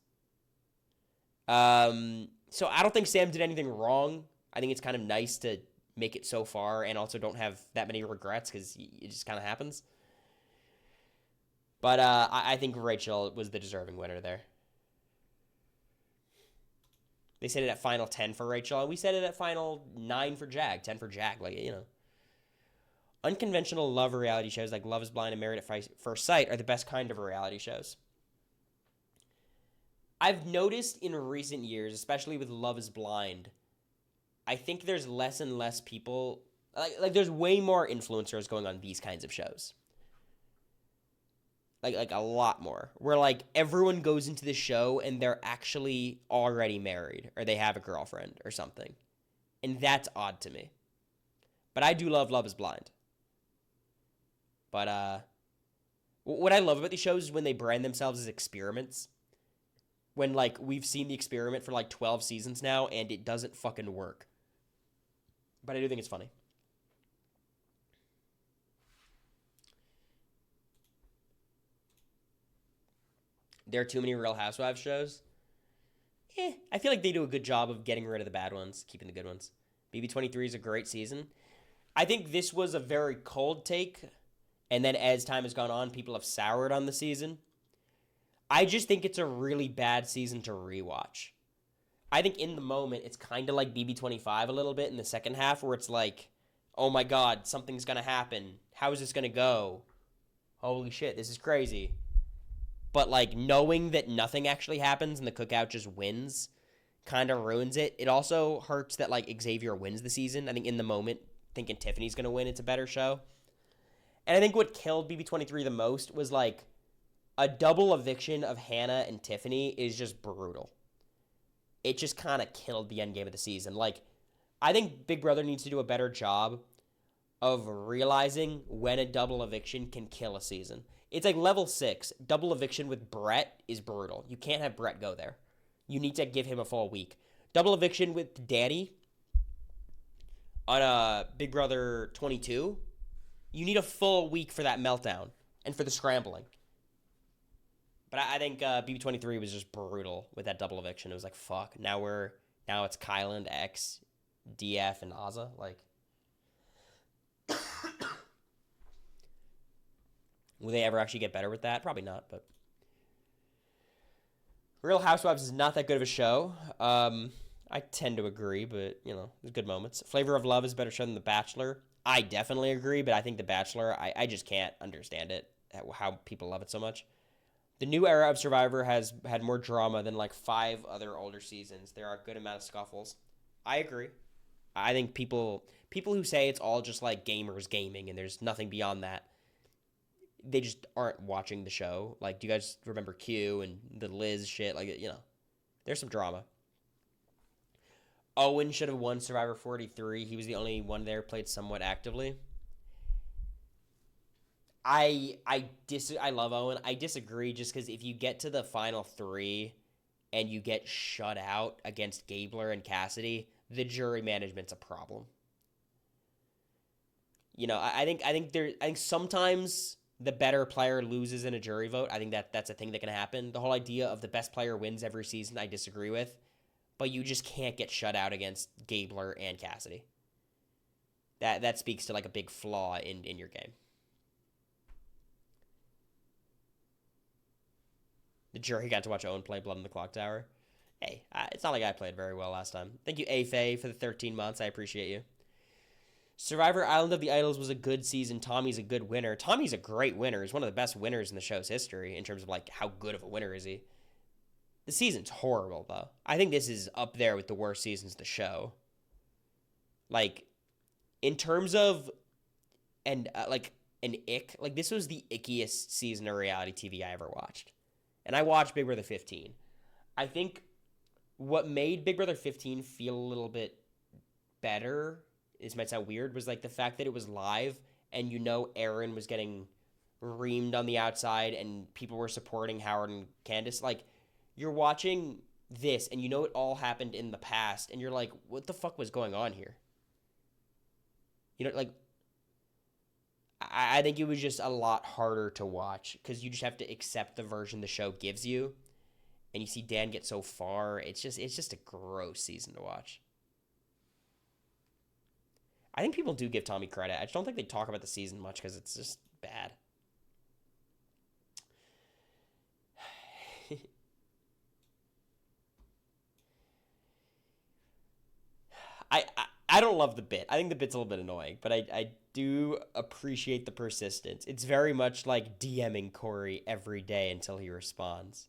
So I don't think Sam did anything wrong. I think it's kind of nice to make it so far and also don't have that many regrets because it just kind of happens. But I think Rachel was the deserving winner there. They said it at final 10 for Rachel. We said it at final 9 for Jag, 10 for Jag. Like, you know. Unconventional love reality shows like Love is Blind and Married at First Sight are the best kind of reality shows. I've noticed in recent years, especially with Love is Blind, I think there's less and less people, like there's way more influencers going on these kinds of shows. Like a lot more. Where like everyone goes into the show and they're actually already married or they have a girlfriend or something. And that's odd to me. But I do love Love is Blind. But what I love about these shows is when they brand themselves as experiments. When like we've seen the experiment for like 12 seasons now and it doesn't fucking work. But I do think it's funny. There are too many Real Housewives shows. I feel like they do a good job of getting rid of the bad ones, keeping the good ones. BB23 is a great season. I think this was a very cold take, and then as time has gone on, people have soured on the season. I just think it's a really bad season to rewatch. I think in the moment, it's kind of like BB25 a little bit in the second half, where it's like, oh my god, something's going to happen. How is this going to go? Holy shit, this is crazy. But, like, knowing that nothing actually happens and the cookout just wins kind of ruins it. It also hurts that, like, Xavier wins the season. I think in the moment, thinking Tiffany's going to win, it's a better show. And I think what killed BB23 the most was, like, a double eviction of Hannah and Tiffany is just brutal. It just kind of killed the end game of the season. Like, I think Big Brother needs to do a better job of realizing when a double eviction can kill a season. It's like level 6. Double eviction with Brett is brutal. You can't have Brett go there. You need to give him a full week. Double eviction with Danny on Big Brother 22. You need a full week for that meltdown and for the scrambling. But I think BB23 was just brutal with that double eviction. It was like, fuck. Now it's Kyland, X, DF, and Azza. Like, Will they ever actually get better with that? Probably not, but Real Housewives is not that good of a show. I tend to agree, but there's good moments. Flavor of Love is a better show than The Bachelor. I definitely agree, but I think The Bachelor, I just can't understand it, how people love it so much. The new era of Survivor has had more drama than like 5 other older seasons. There are a good amount of scuffles. I agree. I think people who say it's all just like gamers gaming and there's nothing beyond that, they just aren't watching the show. Like, do you guys remember Q and the Liz shit? Like, there's some drama. Owen should have won Survivor 43. He was the only one there played somewhat actively. I love Owen. I disagree just because if you get to the final 3 and you get shut out against Gabler and Cassidy, the jury management's a problem. I think sometimes the better player loses in a jury vote. I think that's a thing that can happen. The whole idea of the best player wins every season, I disagree with. But you just can't get shut out against Gabler and Cassidy. That speaks to like a big flaw in your game. The jury got to watch Owen play Blood in the Clock Tower. Hey, it's not like I played very well last time. Thank you, A-Faye, for the 13 months. I appreciate you. Survivor Island of the Idols was a good season. Tommy's a good winner. Tommy's a great winner. He's one of the best winners in the show's history in terms of like how good of a winner is he. The season's horrible, though. I think this is up there with the worst seasons of the show. Like, in terms of an ick, like this was the ickiest season of reality TV I ever watched. And I watched Big Brother 15. I think what made Big Brother 15 feel a little bit better, this might sound weird, was like the fact that it was live and Aaron was getting reamed on the outside and people were supporting Howard and Candace. Like, you're watching this and it all happened in the past and you're like, what the fuck was going on here? I think it was just a lot harder to watch because you just have to accept the version the show gives you. And you see Dan get so far. It's just a gross season to watch. I think people do give Tommy credit. I just don't think they talk about the season much because it's just bad. I don't love the bit. I think the bit's a little bit annoying, but I do appreciate the persistence. It's very much like DMing Cory every day until he responds.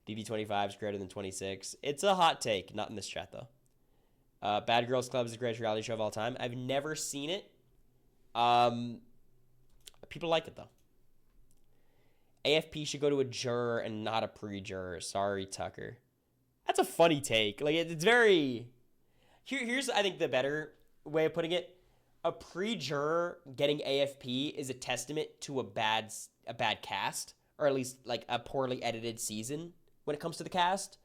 BB25 is greater than 26. It's a hot take, not in this chat though. Bad Girls Club is the greatest reality show of all time. I've never seen it. People like it though. AFP should go to a juror and not a pre-juror. Sorry, Tucker. That's a funny take. Like, it's very... Here's, I think, the better way of putting it. A pre-juror getting AFP is a testament to a bad cast, or at least, like, a poorly edited season when it comes to the cast.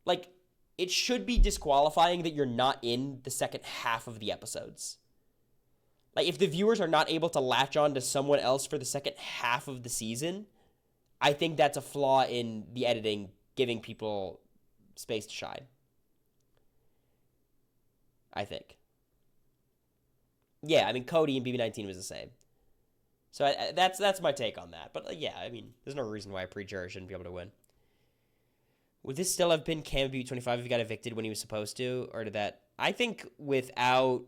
Like, it should be disqualifying that you're not in the second half of the episodes. Like, if the viewers are not able to latch on to someone else for the second half of the season, I think that's a flaw in the editing, giving people space to shine. I think. Yeah, I mean, Cody and BB19 was the same. So that's my take on that. But yeah, I mean, there's no reason why a pre-juror shouldn't be able to win. Would this still have been Cam BB25 if he got evicted when he was supposed to? Or did that... I think without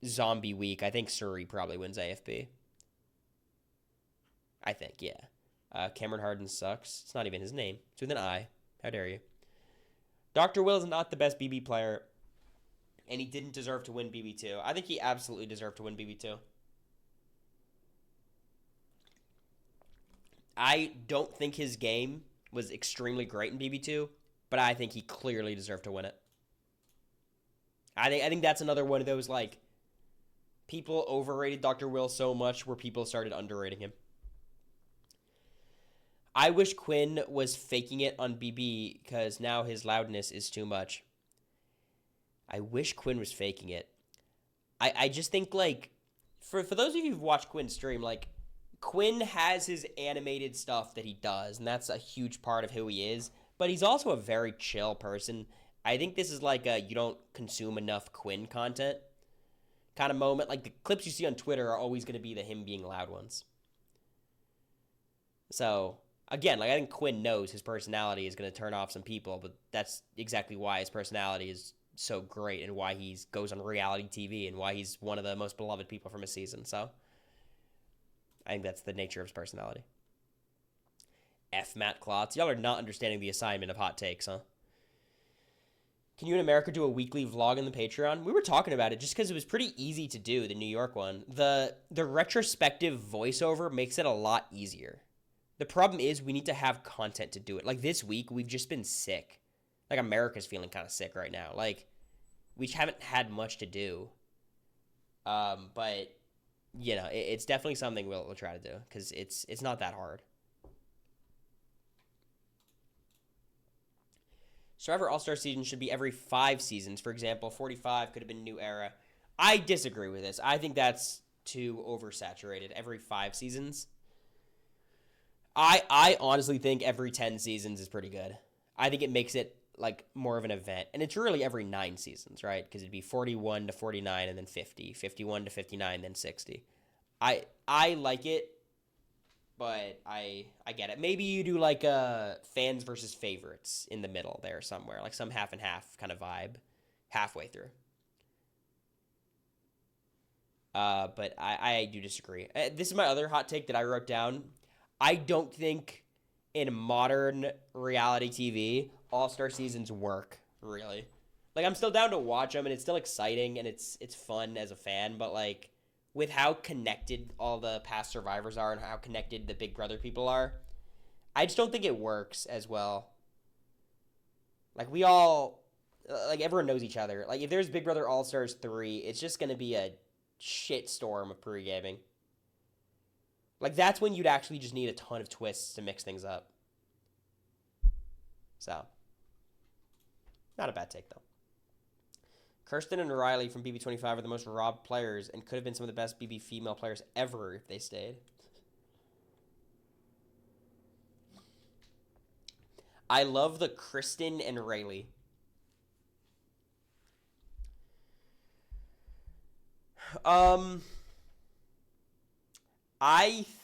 Zombie Week, I think Suri probably wins AFP. I think, yeah. Cameron Harden sucks. It's not even his name. It's with an I. How dare you? Dr. Will is not the best BB player, and he didn't deserve to win BB2. I think he absolutely deserved to win BB2. I don't think his game was extremely great in BB2, but I think he clearly deserved to win it. I think that's another one of those, like, people overrated Dr. Will so much where people started underrating him. I wish Quinn was faking it on BB because now his loudness is too much. I wish Quinn was faking it. I just think, like, for those of you who've watched Quinn stream, like, Quinn has his animated stuff that he does, and that's a huge part of who he is, but he's also a very chill person. I think this is like you don't consume enough Quinn content. kind of moment. Like the clips you see on Twitter are always going to be the him being loud ones. So again, like I think Quinn knows his personality is going to turn off some people, but that's exactly why his personality is so great and why he goes on reality TV and why he's one of the most beloved people from his season. So I think that's the nature of his personality. F. Matt Klotz. Y'all are not understanding the assignment of hot takes, huh? Can you in America do a weekly vlog on the Patreon? We were talking about it just because it was pretty easy to do, the New York one. The retrospective voiceover makes it a lot easier. The problem is we need to have content to do it. Like this week, we've just been sick. Like America's feeling kind of sick right now. Like we haven't had much to do. But you know, it's definitely something we'll try to do because it's not that hard. Survivor All-Star season should be every 5 seasons. For example, 45 could have been New Era. I disagree with this. I think that's too oversaturated. Every 5 seasons. I honestly think every 10 seasons is pretty good. I think it makes it like more of an event. And it's really every 9 seasons, right? Because it'd be 41 to 49 and then 50. 51 to 59, then 60. I like it. But I get it. Maybe you do like fans versus favorites in the middle there somewhere. Like some half and half kind of vibe halfway through. But I do disagree. This is my other hot take that I wrote down. I don't think in modern reality TV, All-Star seasons work, really. Like I'm still down to watch them and it's still exciting and it's fun as a fan, but like with how connected all the past survivors are and how connected the Big Brother people are, I just don't think it works as well. Like we all, like everyone knows each other. Like if there's Big Brother All-Stars 3, it's just going to be a shit storm of pre-gaming. Like that's when you'd actually just need a ton of twists to mix things up. So, not a bad take though. Kirsten and Riley from BB25 are the most robbed players and could have been some of the best BB female players ever if they stayed. I love the Kristen and Rayleigh. I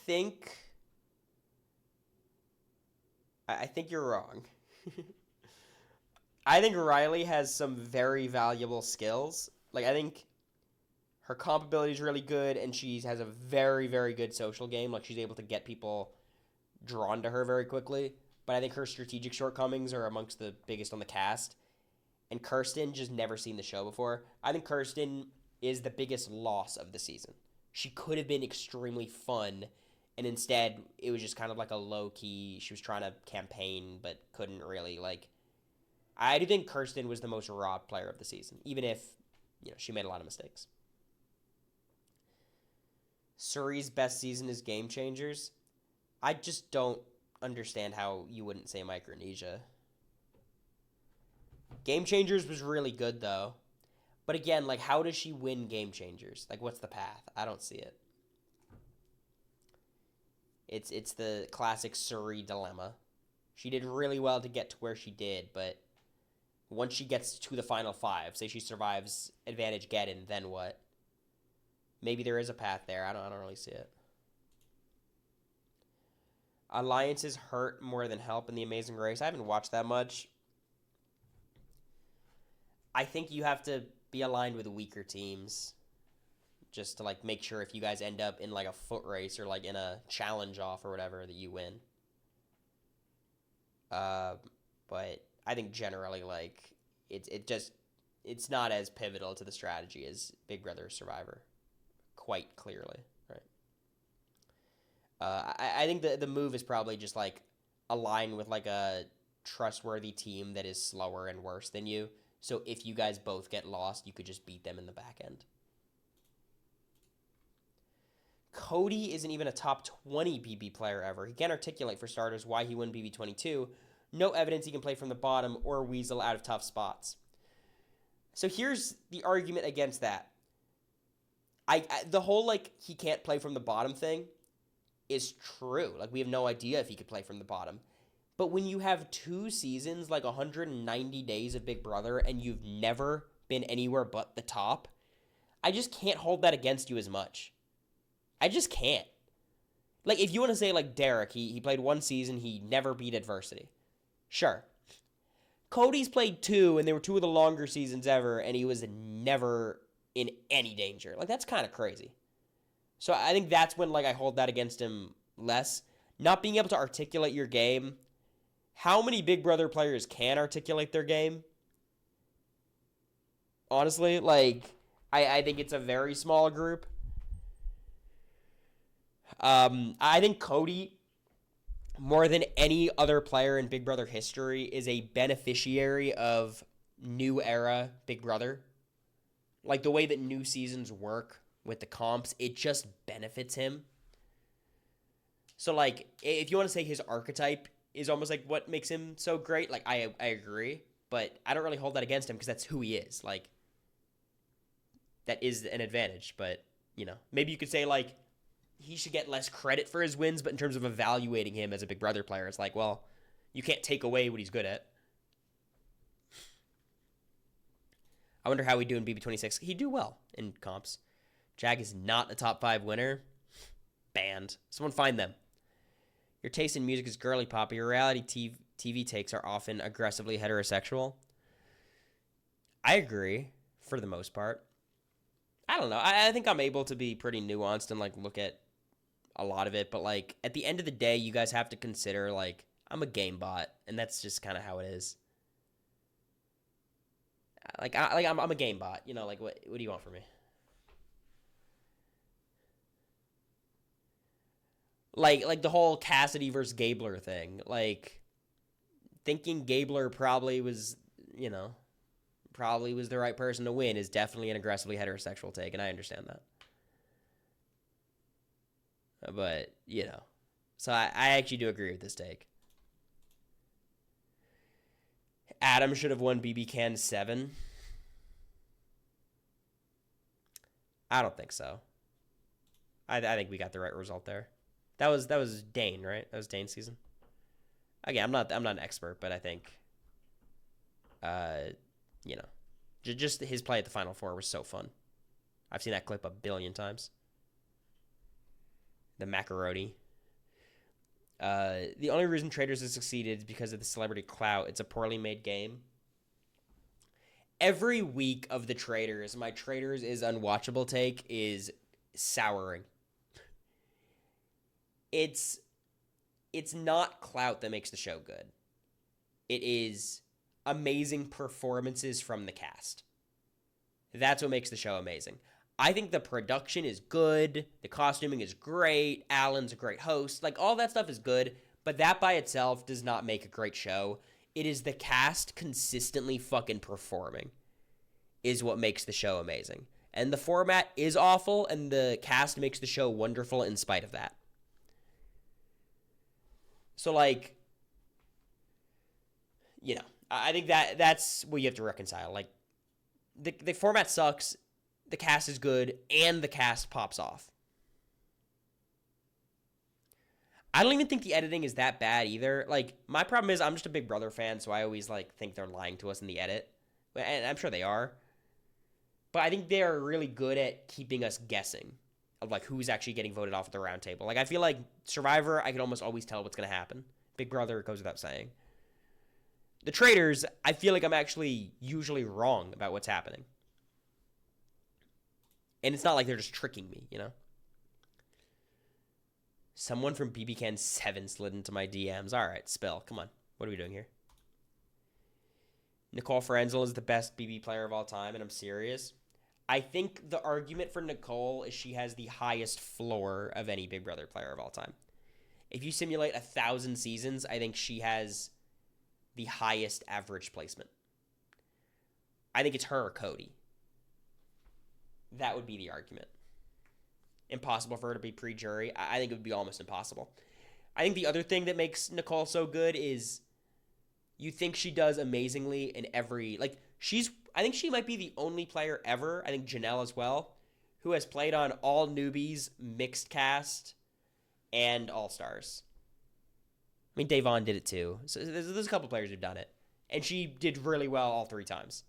think you're wrong. I think Riley has some very valuable skills. Like, I think her comp ability is really good, and she has a very, very good social game. Like, she's able to get people drawn to her very quickly. But I think her strategic shortcomings are amongst the biggest on the cast. And Kirsten, just never seen the show before. I think Kirsten is the biggest loss of the season. She could have been extremely fun, and instead, it was just kind of like a low-key, she was trying to campaign, but couldn't really, like... I do think Kirsten was the most robbed player of the season, even if, you know, she made a lot of mistakes. Suri's best season is Game Changers. I just don't understand how you wouldn't say Micronesia. Game Changers was really good, though. But again, like, how does she win Game Changers? Like, what's the path? I don't see it. It's the classic Suri dilemma. She did really well to get to where she did, but once she gets to the final 5, say she survives Advantage Geddon, then what? Maybe there is a path there. I don't really see it. Alliances hurt more than help in The Amazing Race. I haven't watched that much. I think you have to be aligned with weaker teams just to like make sure if you guys end up in like a foot race or like in a challenge off or whatever that you win. But I think generally like it's not as pivotal to the strategy as Big Brother Survivor, quite clearly, right? I think the move is probably just like align with like a trustworthy team that is slower and worse than you. So if you guys both get lost, you could just beat them in the back end. Cody isn't even a top 20 BB player ever. He can't articulate, for starters, why he won BB22. No evidence he can play from the bottom or weasel out of tough spots. So here's the argument against that. The whole, like, he can't play from the bottom thing is true. Like, we have no idea if he could play from the bottom. But when you have 2 seasons, like 190 days of Big Brother, and you've never been anywhere but the top, I just can't hold that against you as much. I just can't. Like, if you want to say, like, Derek, he played one season, he never beat adversity. Sure. Cody's played two, and they were two of the longer seasons ever, and he was never in any danger. Like, that's kind of crazy. So I think that's when, like, I hold that against him less. Not being able to articulate your game. How many Big Brother players can articulate their game? Honestly, like, I think it's a very small group. I think Cody, more than any other player in Big Brother history, is a beneficiary of new era Big Brother. Like, the way that new seasons work with the comps, it just benefits him. So, like, if you want to say his archetype is almost like what makes him so great, like, I agree. But I don't really hold that against him because that's who he is. Like, that is an advantage. But, you know, maybe you could say, like, he should get less credit for his wins, but in terms of evaluating him as a Big Brother player, it's like, well, you can't take away what he's good at. I wonder how he'd do in BB26. He'd do well in comps. Jag is not a top 5 winner. Banned. Someone find them. Your taste in music is girly pop, but your reality TV takes are often aggressively heterosexual. I agree, for the most part. I don't know. I think I'm able to be pretty nuanced and, like, look at a lot of it, but, like, at the end of the day, you guys have to consider, like, I'm a game bot, and that's just kind of how it is. I'm a game bot, you know, like, what do you want from me? Like the whole Cassidy versus Gabler thing, like, thinking Gabler probably was, you know, probably was the right person to win is definitely an aggressively heterosexual take, and I understand that. But, you know, so I actually do agree with this take. Adam should have won BB Can 7. I don't think so. I think we got the right result there. That was Dane, right? That was Dane's season. Again, I'm not an expert, but I think, you know, just his play at the Final Four was so fun. I've seen that clip a billion times. The macaroni. The only reason Traders has succeeded is because of the celebrity clout. It's a poorly made game. Every week of the Traders, my Traders is unwatchable take is souring. It's not clout that makes the show good. It is amazing performances from the cast. That's what makes the show amazing. I think the production is good. The costuming is great. Alan's a great host. Like, all that stuff is good, but that by itself does not make a great show. It is the cast consistently fucking performing is what makes the show amazing. And the format is awful, and the cast makes the show wonderful in spite of that. So, like, you know, I think that's what you have to reconcile. Like, the format sucks, the cast is good, and the cast pops off. I don't even think the editing is that bad either. Like, my problem is I'm just a Big Brother fan, so I always, like, think they're lying to us in the edit. And I'm sure they are. But I think they're really good at keeping us guessing of, like, who's actually getting voted off at the round table. Like, I feel like Survivor, I can almost always tell what's going to happen. Big Brother goes without saying. The Traders, I feel like I'm actually usually wrong about what's happening. And it's not like they're just tricking me, you know? Someone from BB Can 7 slid into my DMs. All right, spill. Come on. What are we doing here? Nicole Frenzel is the best BB player of all time, and I'm serious. I think the argument for Nicole is she has the highest floor of any Big Brother player of all time. If you simulate 1,000 seasons, I think she has the highest average placement. I think it's her or Cody. That would be the argument. Impossible for her to be pre-jury. I think it would be almost impossible. I think the other thing that makes Nicole so good is you think she does amazingly in every... Like, I think she might be the only player ever, I think Janelle as well, who has played on all newbies, mixed cast, and all-stars. I mean, Davon did it too. So there's a couple players who've done it. And she did really well all 3 times.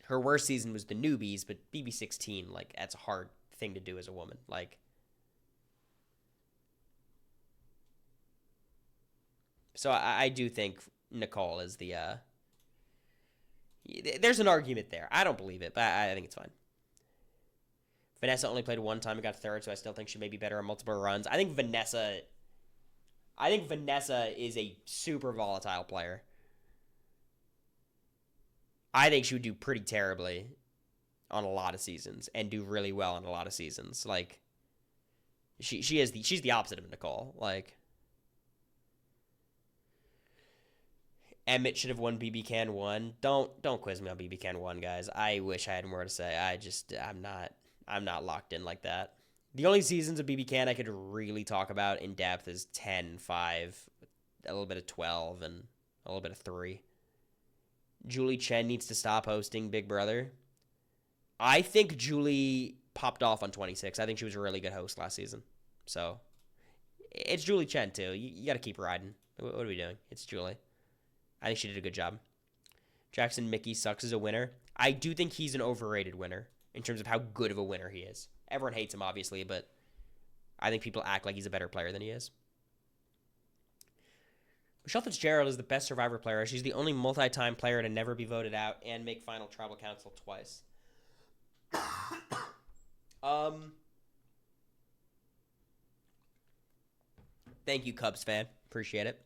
Her worst season was the newbies, but BB16, like, that's a hard thing to do as a woman. Like, so I do think Nicole is the, there's an argument there. I don't believe it, but I think it's fine. Vanessa only played one time and got third, so I still think she may be better on multiple runs. I think Vanessa is a super volatile player. I think she would do pretty terribly on a lot of seasons and do really well on a lot of seasons. Like, she's the opposite of Nicole. Like, Emmett should have won BB Can 1. Don't quiz me on BB Can 1, guys. I wish I had more to say. I'm not locked in like that. The only seasons of BB Can I could really talk about in depth is 10, 5, a little bit of 12, and a little bit of 3. Julie Chen needs to stop hosting Big Brother. I think Julie popped off on 26. I think she was a really good host last season. So, it's Julie Chen, too. You got to keep riding. What are we doing? It's Julie. I think she did a good job. Jackson Mickey sucks as a winner. I do think he's an overrated winner in terms of how good of a winner he is. Everyone hates him, obviously, but I think people act like he's a better player than he is. Michelle Fitzgerald is the best Survivor player. She's the only multi-time player to never be voted out and make Final Tribal Council twice. Thank you, Cubs fan. Appreciate it.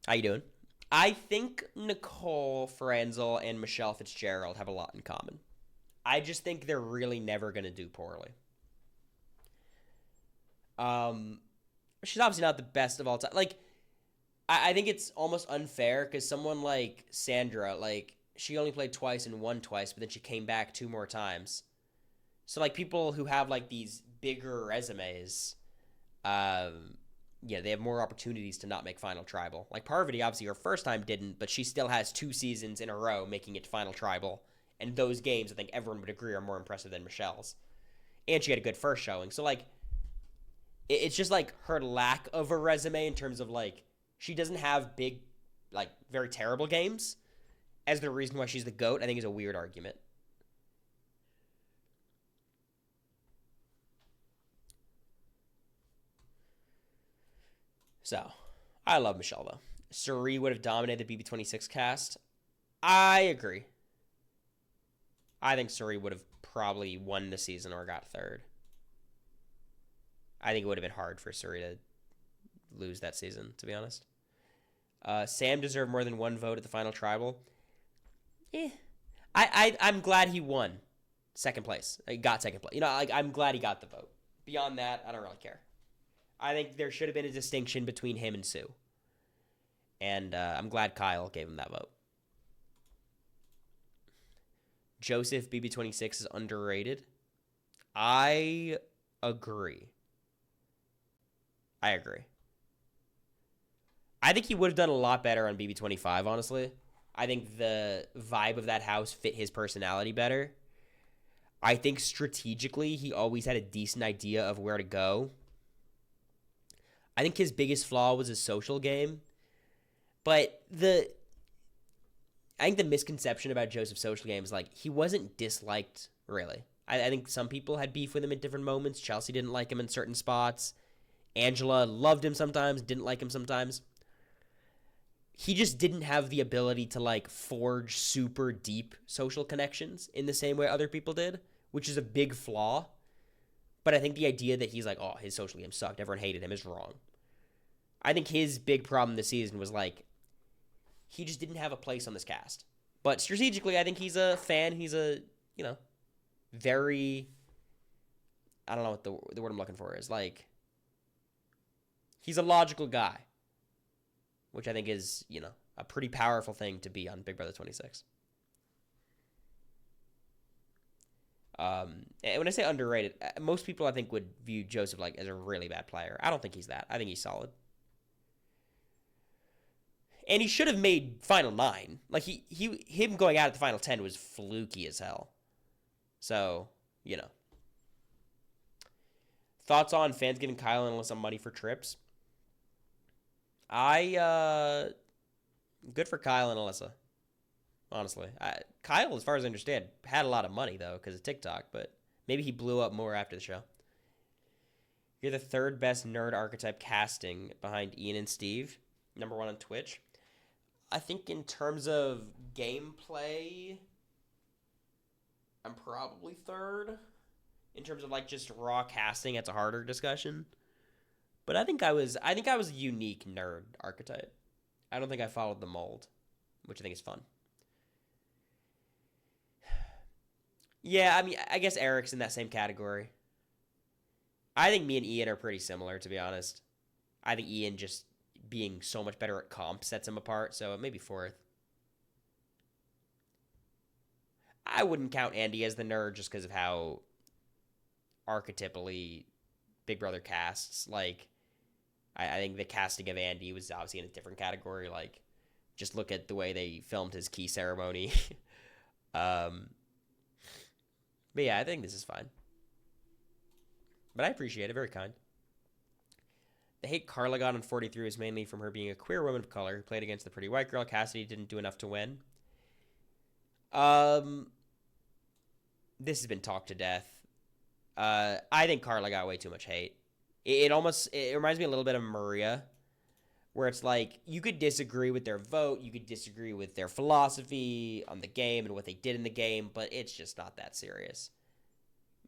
How you doing? I think Nicole Franzel and Michelle Fitzgerald have a lot in common. I just think they're really never going to do poorly. She's obviously not the best of all time. Like, I think it's almost unfair because someone like Sandra, like, she only played twice and won twice, but then she came back 2 more times. So, like, people who have, like, these bigger resumes, they have more opportunities to not make Final Tribal. Like, Parvati, obviously, her first time didn't, but she still has 2 seasons in a row making it to Final Tribal. And those games, I think everyone would agree, are more impressive than Michelle's. And she had a good first showing. So, like, it's just, like, her lack of a resume in terms of, like, she doesn't have big, like, very terrible games as the reason why she's the GOAT, I think is a weird argument. So, I love Michelle, though. Suri would have dominated the BB26 cast. I agree. I think Suri would have probably won the season or got third. I think it would have been hard for Suri to lose that season, to be honest. Sam deserved more than 1 vote at the Final Tribal. I'm glad he won second place. He got second place. I'm glad he got the vote. Beyond that, I don't really care. I think there should have been a distinction between him and Sue. And I'm glad Kyle gave him that vote. Joseph BB26 is underrated. I agree. I think he would have done a lot better on BB25, honestly. I think the vibe of that house fit his personality better. I think strategically, he always had a decent idea of where to go. I think his biggest flaw was his social game. But I think the misconception about Joseph's social game is, like, he wasn't disliked, really. I think some people had beef with him at different moments. Chelsea didn't like him in certain spots. Angela loved him sometimes, didn't like him sometimes. He just didn't have the ability to, like, forge super deep social connections in the same way other people did, which is a big flaw. But I think the idea that he's like, oh, his social game sucked, everyone hated him, is wrong. I think his big problem this season was, like, he just didn't have a place on this cast. But strategically, I think he's a fan. He's a, very, I don't know what the word I'm looking for is. Like, he's a logical guy, which I think is, a pretty powerful thing to be on Big Brother 26. And when I say underrated, most people I think would view Joseph like as a really bad player. I don't think he's that. I think he's solid. And he should have made Final 9. Like, him going out at the Final 10 was fluky as hell. So, Thoughts on fans giving Kyle and Alyssa money for trips? Good for Kyle and Alyssa. honestly. Kyle, as far as I understand, had a lot of money, though, because of TikTok, but maybe he blew up more after the show. You're the third best nerd archetype casting behind Ian and Steve. Number one on Twitch. I think in terms of gameplay, I'm probably third. In terms of like just raw casting, it's a harder discussion. But I think I was a unique nerd archetype. I don't think I followed the mold, which I think is fun. Yeah, I mean, I guess Eric's in that same category. I think me and Ian are pretty similar, to be honest. I think Ian just being so much better at comp sets him apart, so maybe fourth. I wouldn't count Andy as the nerd just because of how archetypally Big Brother casts. Like, I think the casting of Andy was obviously in a different category. Like, just look at the way they filmed his key ceremony. But yeah, I think this is fine. But I appreciate it. Very kind. The hate Carla got on 43 was mainly from her being a queer woman of color who played against the pretty white girl. Cassidy didn't do enough to win. This has been talked to death. I think Carla got way too much hate. It reminds me a little bit of Maria, where it's like you could disagree with their vote, you could disagree with their philosophy on the game and what they did in the game, but it's just not that serious.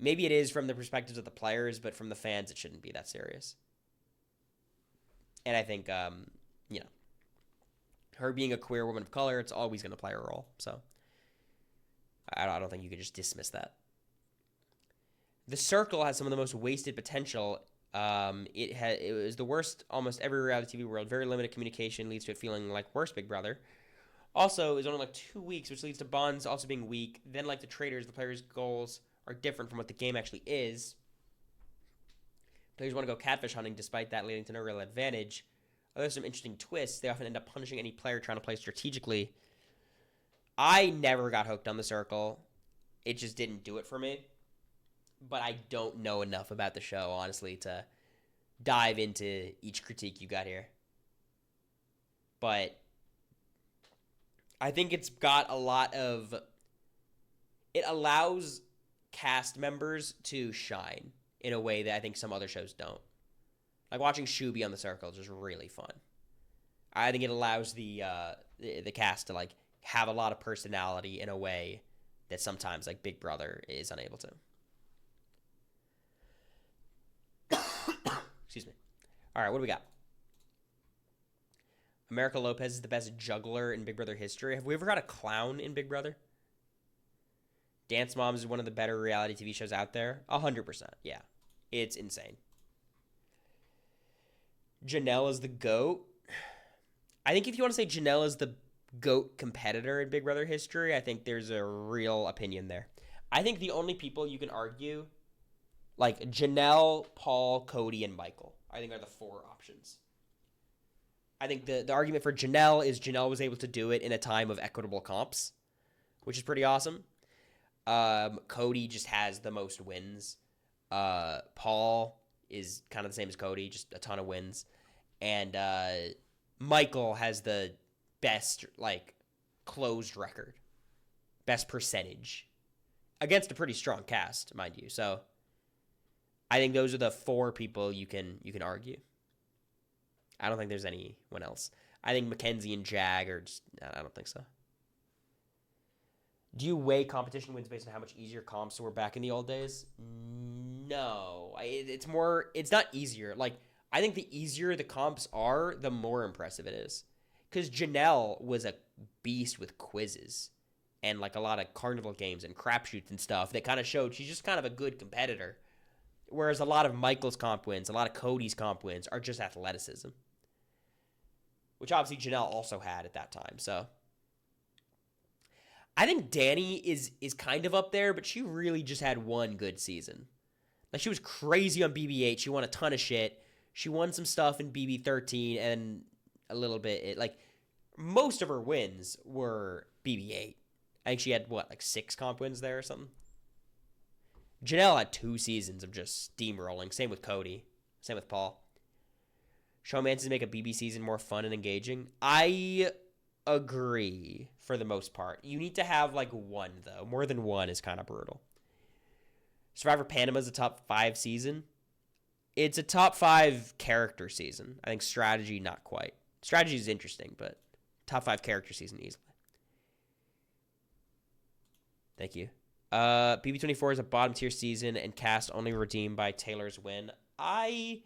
Maybe it is from the perspectives of the players, but from the fans, it shouldn't be that serious. And I think, her being a queer woman of color, it's always going to play a role. So I don't think you could just dismiss that. The Circle has some of the most wasted potential. It was the worst almost every reality TV world. Very limited communication leads to it feeling like worse Big Brother. Also, it's only like 2 weeks, which leads to bonds also being weak. Then, like the traders, the players' goals are different from what the game actually is. Players want to go catfish hunting, despite that leading to no real advantage. There's some interesting twists. They often end up punishing any player trying to play strategically. I never got hooked on the Circle. It just didn't do it for me. But I don't know enough about the show, honestly, to dive into each critique you got here. But I think it's got a lot of... It allows cast members to shine in a way that I think some other shows don't. Like watching Shuby on the Circle is just really fun. I think it allows the cast to like have a lot of personality in a way that sometimes like Big Brother is unable to. Excuse me. All right, what do we got? America Lopez is the best juggler in Big Brother history. Have we ever had a clown in Big Brother? Dance Moms is one of the better reality TV shows out there. 100%. Yeah. It's insane. Janelle is the GOAT. I think if you want to say Janelle is the GOAT competitor in Big Brother history, I think there's a real opinion there. I think the only people you can argue, like Janelle, Paul, Cody, and Michael, I think are the four options. I think the argument for Janelle is Janelle was able to do it in a time of equitable comps, which is pretty awesome. Cody just has the most wins. Paul is kind of the same as Cody, just a ton of wins. And Michael has the best, like, closed record. Best percentage. Against a pretty strong cast, mind you. So, I think those are the four people you can argue. I don't think there's anyone else. I think Mackenzie and Jag are just... I don't think so. Do you weigh competition wins based on how much easier comps were back in the old days? No. It's not easier. Like, I think the easier the comps are, the more impressive it is. Because Janelle was a beast with quizzes and, like, a lot of carnival games and crapshoots and stuff that kind of showed she's just kind of a good competitor. Whereas a lot of Michael's comp wins, a lot of Cody's comp wins are just athleticism. Which obviously Janelle also had at that time, so... I think Danny is kind of up there, but she really just had one good season. Like, she was crazy on BB-8. She won a ton of shit. She won some stuff in BB-13 and a little bit... most of her wins were BB-8. I think she had, like 6 comp wins there or something? Janelle had 2 seasons of just steamrolling. Same with Cody. Same with Paul. Showmances make a BB season more fun and engaging. I agree for the most part. You need to have like one, though. More than one is kind of brutal. Survivor Panama is a top 5 season. It's a top 5 character season. I think strategy, not quite. Strategy is interesting, but top 5 character season easily. Thank you. BB24 is a bottom tier season and cast only redeemed by Taylor's win. I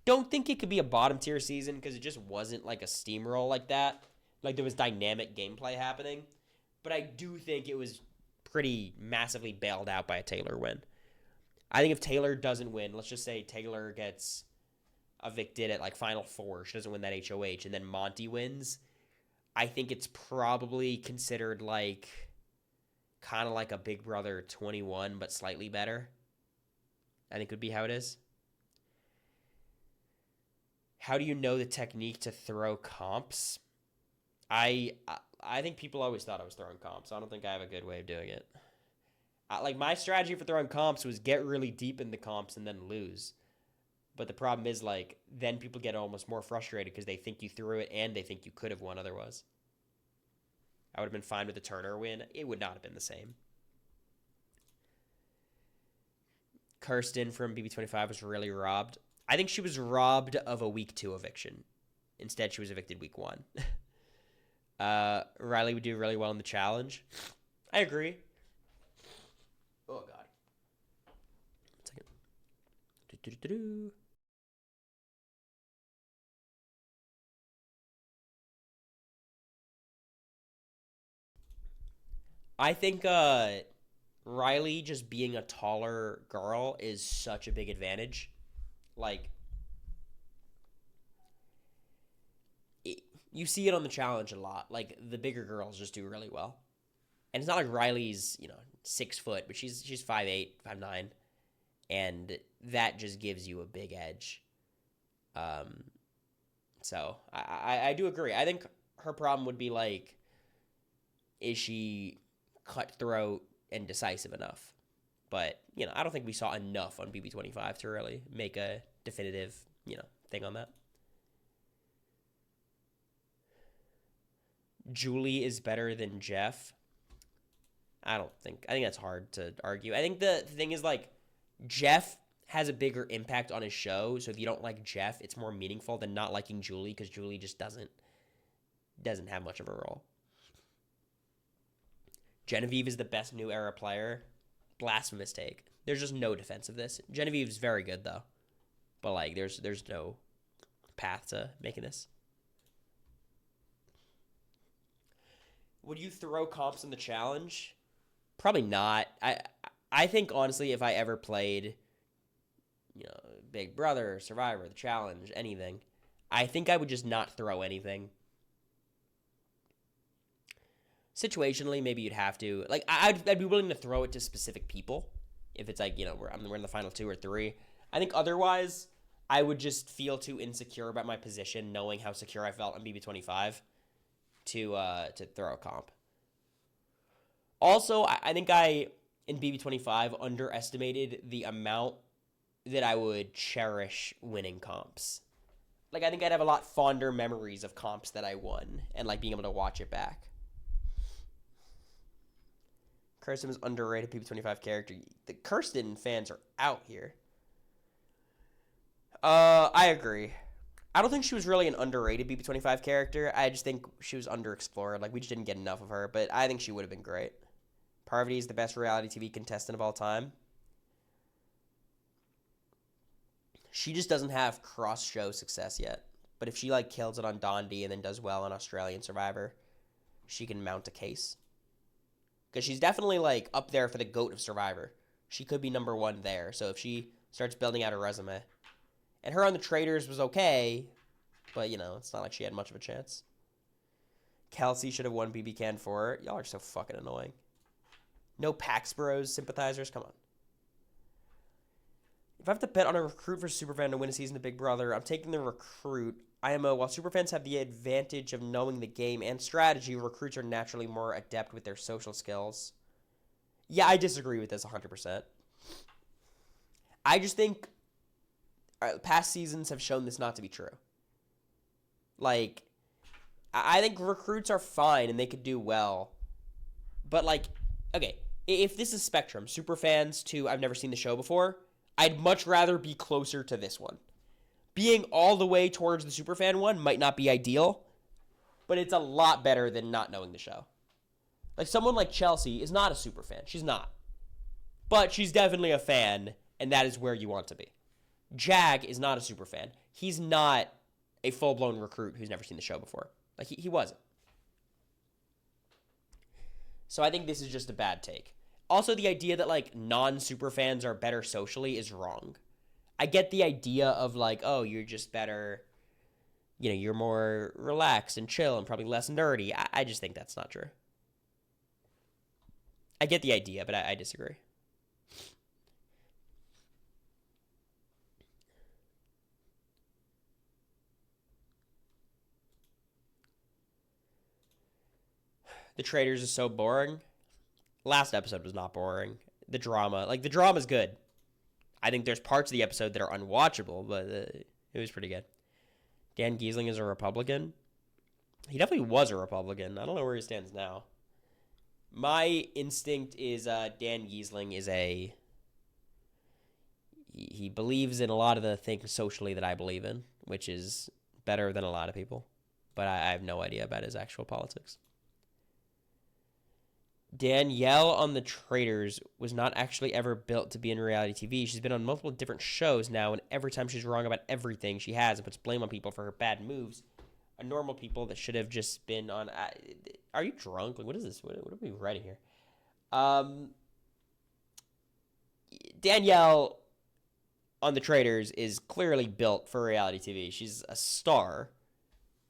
don't think it could be a bottom tier season because it just wasn't like a steamroll like that. Like there was dynamic gameplay happening. But I do think it was pretty massively bailed out by a Taylor win. I think if Taylor doesn't win, let's just say Taylor gets evicted at like Final Four. She doesn't win that HOH, and then Monty wins. I think it's probably considered like kind of like a Big Brother 21, but slightly better. I think would be how it is. How do you know the technique to throw comps? I think people always thought I was throwing comps. I don't think I have a good way of doing it. Like my strategy for throwing comps was get really deep in the comps and then lose. But the problem is like then people get almost more frustrated because they think you threw it and they think you could have won otherwise. I would have been fine with a Turner win. It would not have been the same. Kirsten from BB25 was really robbed. I think she was robbed of a week 2 eviction. Instead, she was evicted week 1. Riley would do really well in the challenge. I agree. Oh, God. 1 second. I think Riley just being a taller girl is such a big advantage. Like, you see it on the challenge a lot. Like, the bigger girls just do really well. And it's not like Riley's, 6 foot, but she's 5'8", 5'9", and that just gives you a big edge. So I do agree. I think her problem would be like, is she cutthroat and decisive enough? But I don't think we saw enough on BB25 to really make a definitive thing on that. Julie is better than Jeff. I think that's hard to argue. I think the thing is like Jeff has a bigger impact on his show, so if you don't like Jeff, it's more meaningful than not liking Julie because Julie just doesn't have much of a role. Genevieve is the best new era player. Blasphemous take. There's just no defense of this. Genevieve is very good though, but like there's no path to making this. Would you throw comps in the challenge? Probably not. I think honestly, if I ever played, Big Brother, Survivor, the challenge, anything, I think I would just not throw anything. Situationally, maybe you'd have to. Like, I'd be willing to throw it to specific people if it's like we're in the final 2 or 3. I think otherwise, I would just feel too insecure about my position, knowing how secure I felt on BB25 to throw a comp. Also, I think I in BB25 underestimated the amount that I would cherish winning comps. Like, I think I'd have a lot fonder memories of comps that I won and like being able to watch it back. Kirsten is underrated BB25 character. The Kirsten fans are out here. I agree. I don't think she was really an underrated BB25 character. I just think she was underexplored. Like, we just didn't get enough of her, but I think she would have been great. Parvati is the best reality TV contestant of all time. She just doesn't have cross-show success yet. But if she, like, kills it on Dondi and then does well on Australian Survivor, she can mount a case. Because she's definitely, like, up there for the GOAT of Survivor. She could be number 1 there. So if she starts building out her resume. And her on the Traders was okay, but, it's not like she had much of a chance. Kelsey should have won BB Can for her. Y'all are so fucking annoying. No Pax Bros sympathizers? Come on. If I have to bet on a recruit for Superfan to win a season of Big Brother, I'm taking the recruit. IMO, while Superfans have the advantage of knowing the game and strategy, recruits are naturally more adept with their social skills. Yeah, I disagree with this 100%. I just think past seasons have shown this not to be true. Like, I think recruits are fine and they could do well. But, like, okay, if this is Spectrum, super fans to I've never seen the show before, I'd much rather be closer to this one. Being all the way towards the superfan one might not be ideal, but it's a lot better than not knowing the show. Like, someone like Chelsea is not a superfan. She's not. But she's definitely a fan, and that is where you want to be. Jag is not a superfan. He's not a full-blown recruit who's never seen the show before. Like, he wasn't. So I think this is just a bad take. Also, the idea that, like, non-super fans are better socially is wrong. I get the idea of, like, oh, you're just better, you're more relaxed and chill and probably less nerdy. I just think that's not true. I get the idea, but I disagree. The Traitors is so boring. Last episode was not boring. The drama's good. I think there's parts of the episode that are unwatchable, but it was pretty good. Dan Giesling is a Republican. He definitely was a Republican. I don't know where he stands now. My instinct is Dan Giesling is he believes in a lot of the things socially that I believe in, which is better than a lot of people. But I have no idea about his actual politics. Danielle on The Traitors was not actually ever built to be in reality TV. She's been on multiple different shows now, and every time she's wrong about everything she has and puts blame on people for her bad moves. A normal people that should have just been on... are you drunk? Like, what is this? What are we writing here? Danielle on The Traitors is clearly built for reality TV. She's a star.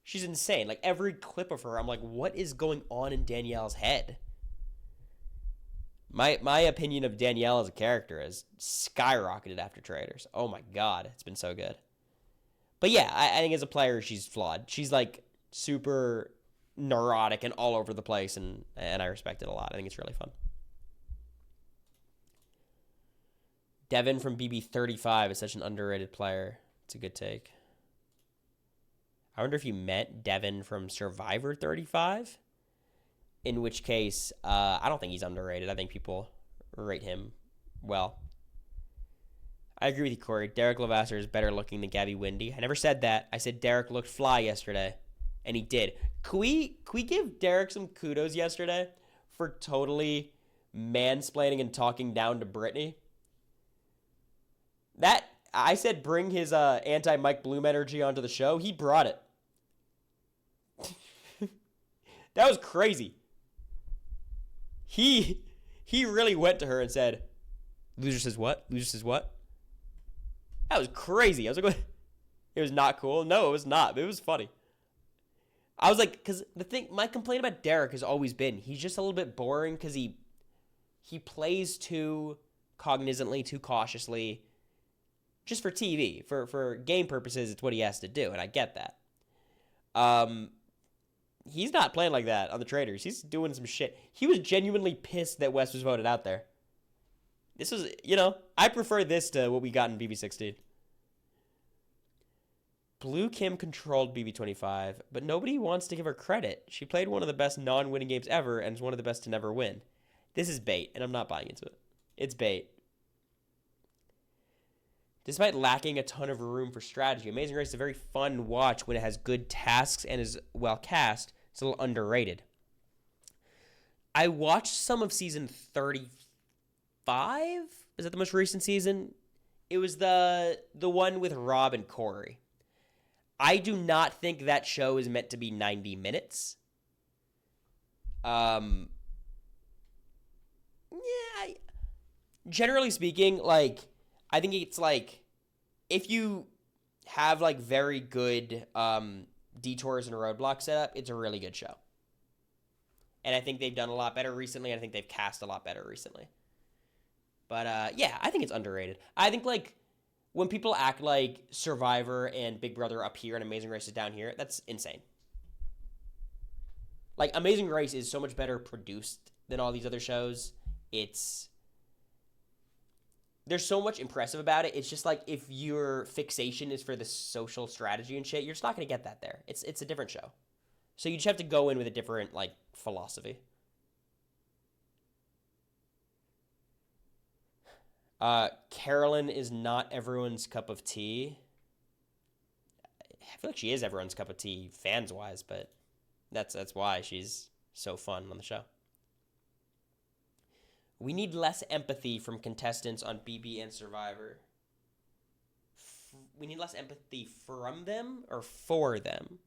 She's insane. Like, every clip of her, I'm like, what is going on in Danielle's head? My opinion of Danielle as a character has skyrocketed after Traitors. Oh my god, it's been so good. But yeah, I think as a player, she's flawed. She's like super neurotic and all over the place, and I respect it a lot. I think it's really fun. Devin from BB35 is such an underrated player. It's a good take. I wonder if you met Devin from Survivor 35? In which case, I don't think he's underrated. I think people rate him well. I agree with you, Cory. Derek Levasseur is better looking than Gabby Windey. I never said that. I said Derek looked fly yesterday, and he did. Can we give Derek some kudos yesterday for totally mansplaining and talking down to Brittany? That, I said bring his anti-Mike Bloom energy onto the show. He brought it. That was crazy. He really went to her and said, loser says what? Loser says what? That was crazy. I was like, it was not cool. No, it was not. But it was funny. I was like, because my complaint about Derek has always been, he's just a little bit boring because he plays too cognizantly, too cautiously, just for TV. For game purposes, it's what he has to do, and I get that. He's not playing like that on The Traitors. He's doing some shit. He was genuinely pissed that Wes was voted out there. This was, I prefer this to what we got in BB16. Blue Kim controlled BB25, but nobody wants to give her credit. She played one of the best non-winning games ever and is one of the best to never win. This is bait, and I'm not buying into it. It's bait. Despite lacking a ton of room for strategy, Amazing Race is a very fun watch when it has good tasks and is well cast. It's a little underrated. I watched some of season 35. Is that the most recent season? It was the one with Rob and Cory. I do not think that show is meant to be 90 minutes. Generally speaking, like, I think it's like, if you have like very good detours and roadblocks set up, it's a really good show. And I think they've done a lot better recently, and I think they've cast a lot better recently. But yeah, I think it's underrated. I think like when people act like Survivor and Big Brother up here and Amazing Race is down here, that's insane. Like, Amazing Race is so much better produced than all these other shows. There's so much impressive about it. It's just like, if your fixation is for the social strategy and shit, you're just not going to get that there. It's a different show. So you just have to go in with a different like philosophy. Carolyn is not everyone's cup of tea. I feel like she is everyone's cup of tea fans wise, but that's why she's so fun on the show. We need less empathy from contestants on BB and Survivor. We need less empathy from them or for them.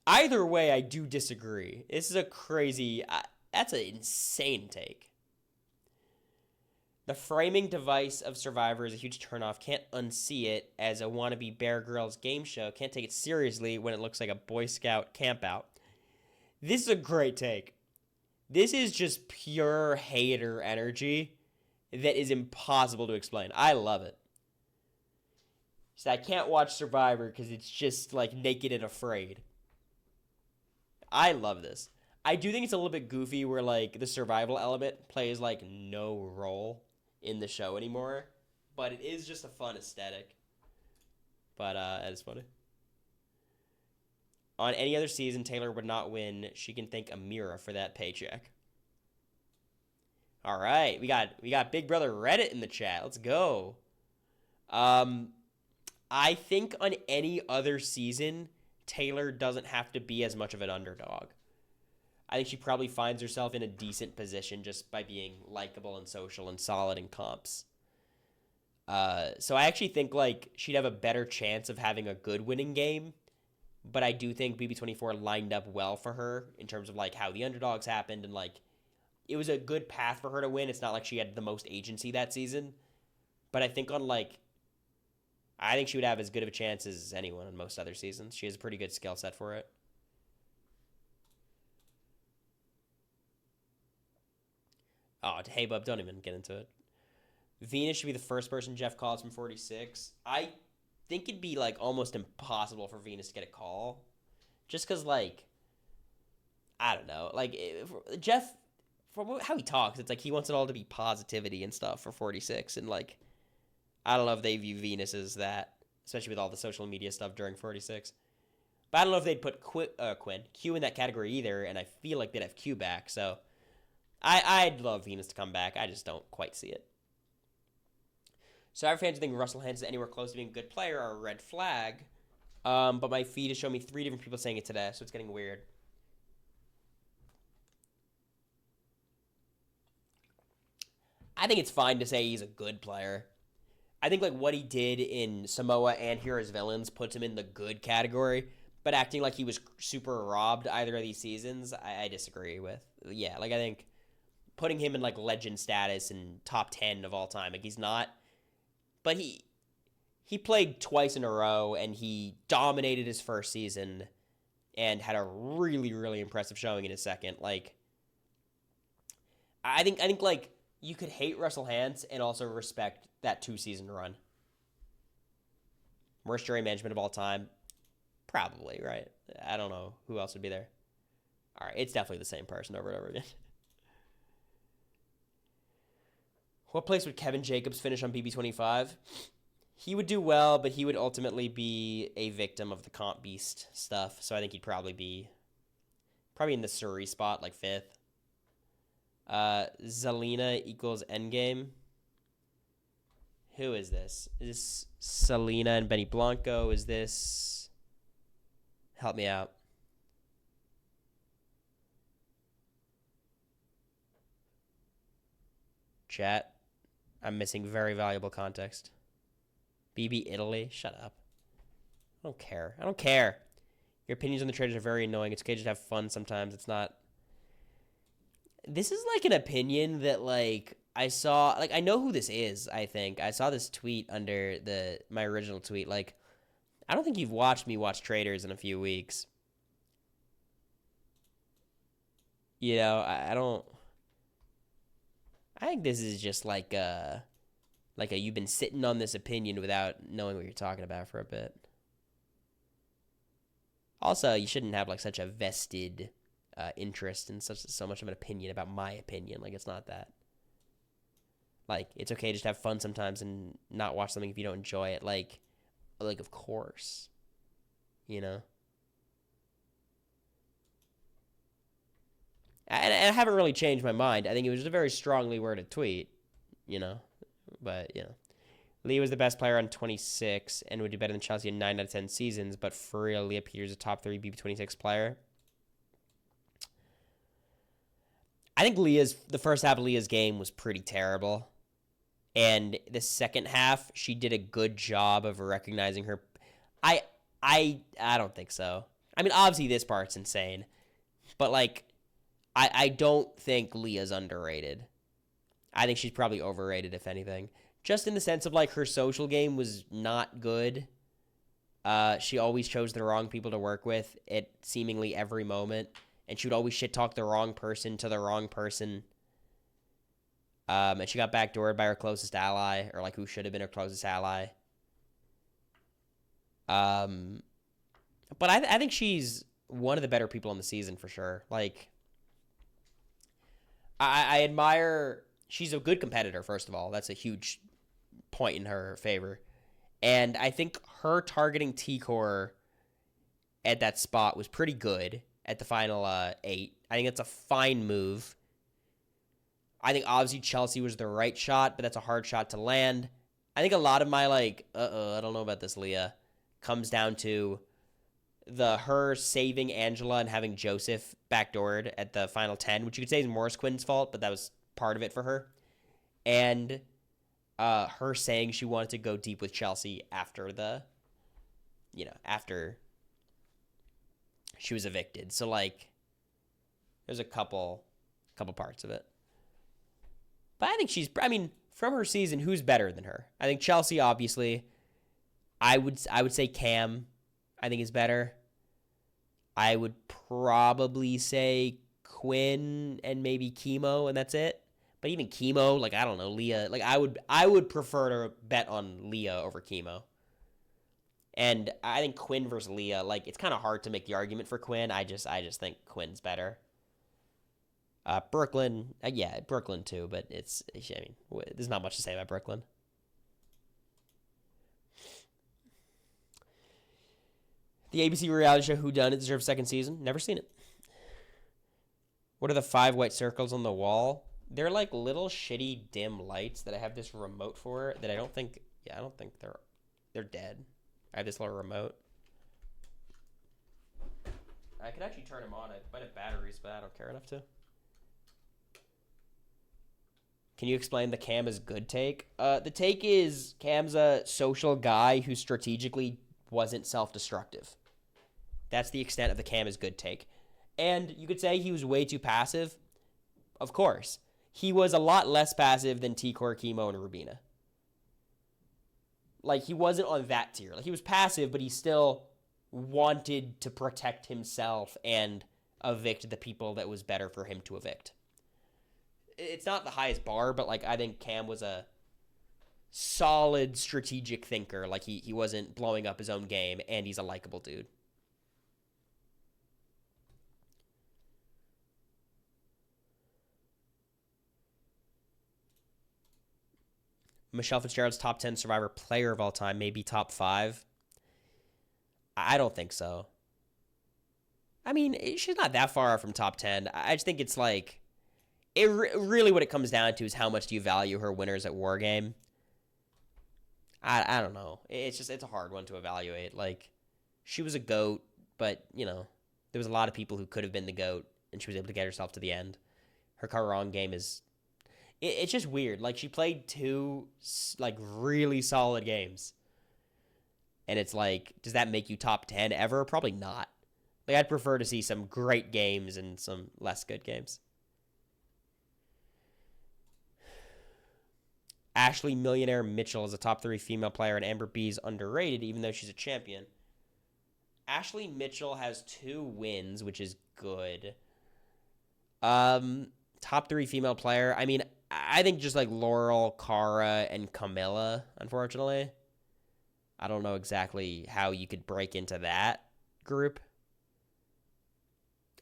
Either way, I do disagree. This is a crazy. That's an insane take. The framing device of Survivor is a huge turnoff. Can't unsee it as a wannabe Bear Grylls game show. Can't take it seriously when it looks like a Boy Scout campout. This is a great take. This is just pure hater energy that is impossible to explain. I love it. So I can't watch Survivor because it's just like naked and afraid. I love this. I do think it's a little bit goofy where like the survival element plays like no role in the show anymore, but it is just a fun aesthetic. But that is funny. On any other season, Taylor would not win. She can thank Amira for that paycheck. All right, we got Big Brother Reddit in the chat. Let's go. I think on any other season, Taylor doesn't have to be as much of an underdog. I think she probably finds herself in a decent position just by being likable and social and solid in comps. So I actually think like she'd have a better chance of having a good winning game. But I do think BB24 lined up well for her in terms of like how the underdogs happened and like it was a good path for her to win. It's not like she had the most agency that season. But I think I think she would have as good of a chance as anyone in most other seasons. She has a pretty good skill set for it. Oh, hey, bub, don't even get into it. Venus should be the first person Jeff calls from 46. I think it'd be, like, almost impossible for Venus to get a call. Just because, like, I don't know. Like, Jeff, from how he talks, it's like he wants it all to be positivity and stuff for 46. And, like, I don't know if they view Venus as that, especially with all the social media stuff during 46. But I don't know if they'd put Q in that category either, and I feel like they'd have Q back. So I'd love Venus to come back. I just don't quite see it. So our fans think Russell Hanson anywhere close to being a good player are a red flag. But my feed has shown me 3 different people saying it today, so it's getting weird. I think it's fine to say he's a good player. I think like what he did in Samoa and Here Is Villains puts him in the good category, but acting like he was super robbed either of these seasons, I disagree with. Yeah, like I think putting him in like legend status and top 10 of all time, like he's not, but he played twice in a row and he dominated his first season and had a really, really impressive showing in his second. Like I think like you could hate Russell Hantz and also respect that 2-season run. Worst jury management of all time? Probably, right? I don't know who else would be there. All right, it's definitely the same person over and over again. What place would Kevin Jacobs finish on BB25? He would do well, but he would ultimately be a victim of the comp beast stuff. So I think he'd probably be in the Surrey spot, like 5th. Zelina equals Endgame. Who is this? Is this Selena and Benny Blanco? Is this... Help me out. Chat. I'm missing very valuable context. BB Italy? Shut up. I don't care. Your opinions on the traders are very annoying. It's okay to have fun sometimes. It's not... This is like an opinion that like I saw, like I know who this is, I think. I saw this tweet under my original tweet. Like, I don't think you've watched me watch Traders in a few weeks. You know, I don't... I think this is just like a you've been sitting on this opinion without knowing what you're talking about for a bit. Also, you shouldn't have like such a vested interest in so much of an opinion about my opinion. Like, it's not that. Like, it's okay to just have fun sometimes and not watch something if you don't enjoy it. Like of course, you know. And I haven't really changed my mind. I think it was a very strongly worded tweet, you know. But, you know. Leah was the best player on 26 and would do better than Chelsea in 9 out of 10 seasons, but for real, Leah Peters is a top 3 BP26 player. I think the first half of Leah's game was pretty terrible. And the second half, she did a good job of recognizing her. I don't think so. I mean, obviously this part's insane, but like, I don't think Leah's underrated. I think she's probably overrated, if anything. Just in the sense of like her social game was not good. She always chose the wrong people to work with at seemingly every moment, and she would always shit talk the wrong person to the wrong person. And she got backdoored by her closest ally, or like who should have been her closest ally. But I think she's one of the better people in the season for sure. Like, I admire. She's a good competitor. First of all, that's a huge point in her favor, and I think her targeting T-Core at that spot was pretty good at the final 8. I think it's a fine move. I think obviously Chelsea was the right shot, but that's a hard shot to land. I think a lot of my like, I don't know about this, Leah, comes down to her saving Angela and having Joseph backdoored at the final 10, which you could say is Morris Quinn's fault, but that was part of it for her. And her saying she wanted to go deep with Chelsea after after she was evicted. So like, there's a couple parts of it. But I think from her season, who's better than her? I think Chelsea, obviously. I would say Cam, I think, is better. I would probably say Quinn and maybe Chemo, and that's it. But even Chemo, like, I don't know, Leah, like, I would prefer to bet on Leah over Chemo. And I think Quinn versus Leah, like, it's kind of hard to make the argument for Quinn. I just think Quinn's better. Brooklyn, Brooklyn too, but there's not much to say about Brooklyn. The ABC reality show Who Done It deserves second season. Never seen it. What are the 5 white circles on the wall? They're like little shitty dim lights that I have this remote for that I don't think they're dead. I have this little remote. I could actually turn them on. I might have batteries, but I don't care enough to. Can you explain the Cam is good take? The take is Cam's a social guy who strategically wasn't self-destructive. That's the extent of the Cam is good take. And you could say he was way too passive. Of course. He was a lot less passive than T-Core, Chemo, and Rubina. Like, he wasn't on that tier. Like, he was passive, but he still wanted to protect himself and evict the people that was better for him to evict. It's not the highest bar, but, like, I think Cam was a solid strategic thinker. Like, he wasn't blowing up his own game, and he's a likable dude. Michelle Fitzgerald's top 10 Survivor player of all time, maybe top 5. I don't think so. I mean, she's not that far from top 10. I just think it's like, really what it comes down to is how much do you value her winners at War Game. I don't know. It's a hard one to evaluate. Like, she was a GOAT, but, there was a lot of people who could have been the GOAT, and she was able to get herself to the end. Her Karang game is... It's just weird. Like, she played 2, like, really solid games. And it's like, does that make you top 10 ever? Probably not. Like, I'd prefer to see some great games and some less good games. Ashley Millionaire Mitchell is a top 3 female player, and Amber B is underrated, even though she's a champion. Ashley Mitchell has 2 wins, which is good. Top 3 female player. I mean, I think just like Laurel, Cara, and Camilla, unfortunately. I don't know exactly how you could break into that group.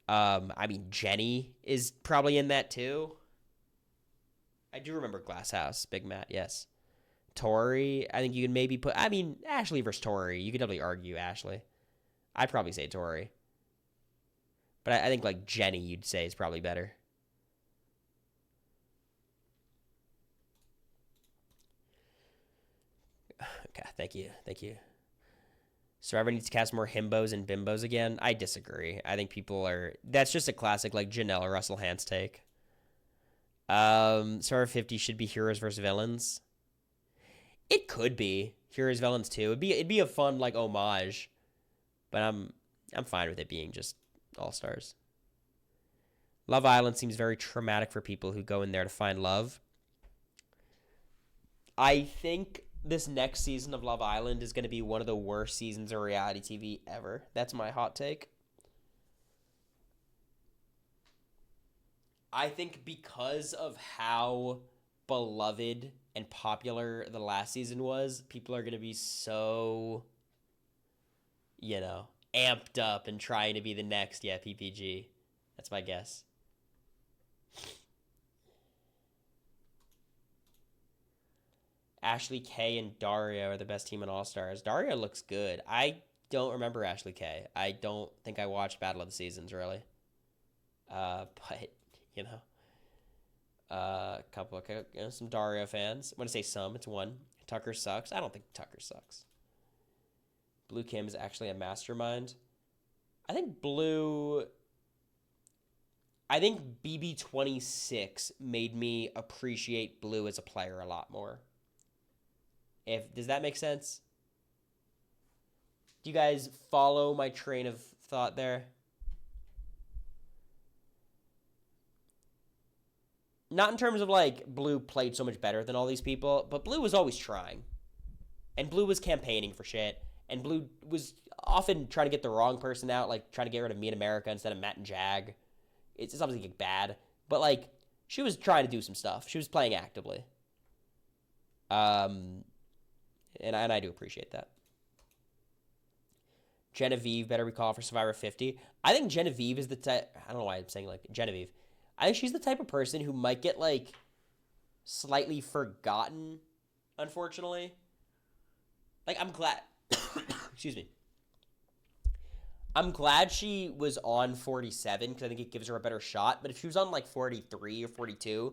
I mean, Jenny is probably in that too. I do remember Glasshouse, Big Matt, yes. Tori, I think you could maybe put... I mean, Ashley versus Tori. You could definitely argue Ashley. I'd probably say Tori. But I think like Jenny, you'd say, is probably better. Okay, thank you. Thank you. Survivor needs to cast more himbos and bimbos again. I disagree. I think people are. That's just a classic like Janelle Russell Hans take. Survivor 50 should be heroes versus villains. It could be heroes villains too. It'd be a fun like homage, but I'm fine with it being just all stars. Love Island seems very traumatic for people who go in there to find love. I think this next season of Love Island is going to be one of the worst seasons of reality TV ever. That's my hot take. I think because of how beloved and popular the last season was, people are going to be so, amped up and trying to be the next, PPG. That's my guess. Ashley K and Dario are the best team in All Stars. Dario looks good. I don't remember Ashley K. I don't think I watched Battle of the Seasons really. But a couple of some Dario fans. When I say some, it's one. Tucker sucks. I don't think Tucker sucks. Blue Kim is actually a mastermind. I think BB26 made me appreciate Blue as a player a lot more. Does that make sense? Do you guys follow my train of thought there? Not in terms of like Blue played so much better than all these people, but Blue was always trying. And Blue was campaigning for shit. And Blue was often trying to get the wrong person out, like trying to get rid of Me in America instead of Matt and Jag. It's obviously bad, but like she was trying to do some stuff. She was playing actively. And I do appreciate that. Genevieve better recall for Survivor 50. I think Genevieve is the type. I don't know why I'm saying like Genevieve. I think she's the type of person who might get like slightly forgotten, unfortunately. Like I'm glad. Excuse me. I'm glad she was on 47 because I think it gives her a better shot. But if she was on like 43 or 42,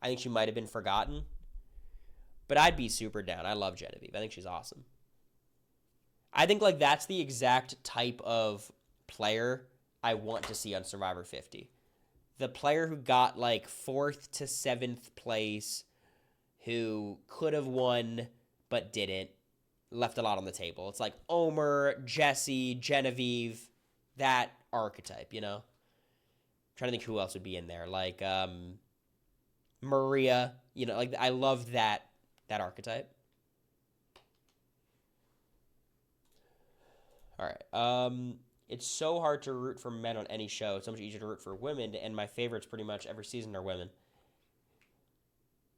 I think she might have been forgotten. But I'd be super down. I love Genevieve. I think she's awesome. I think like that's the exact type of player I want to see on Survivor 50. The player who got like 4th to 7th place, who could have won but didn't, left a lot on the table. It's like Omer, Jesse, Genevieve, that archetype, trying to think who else would be in there. Like Maria, like I love that archetype. All right. It's so hard to root for men on any show. It's so much easier to root for women, and my favorites pretty much every season are women.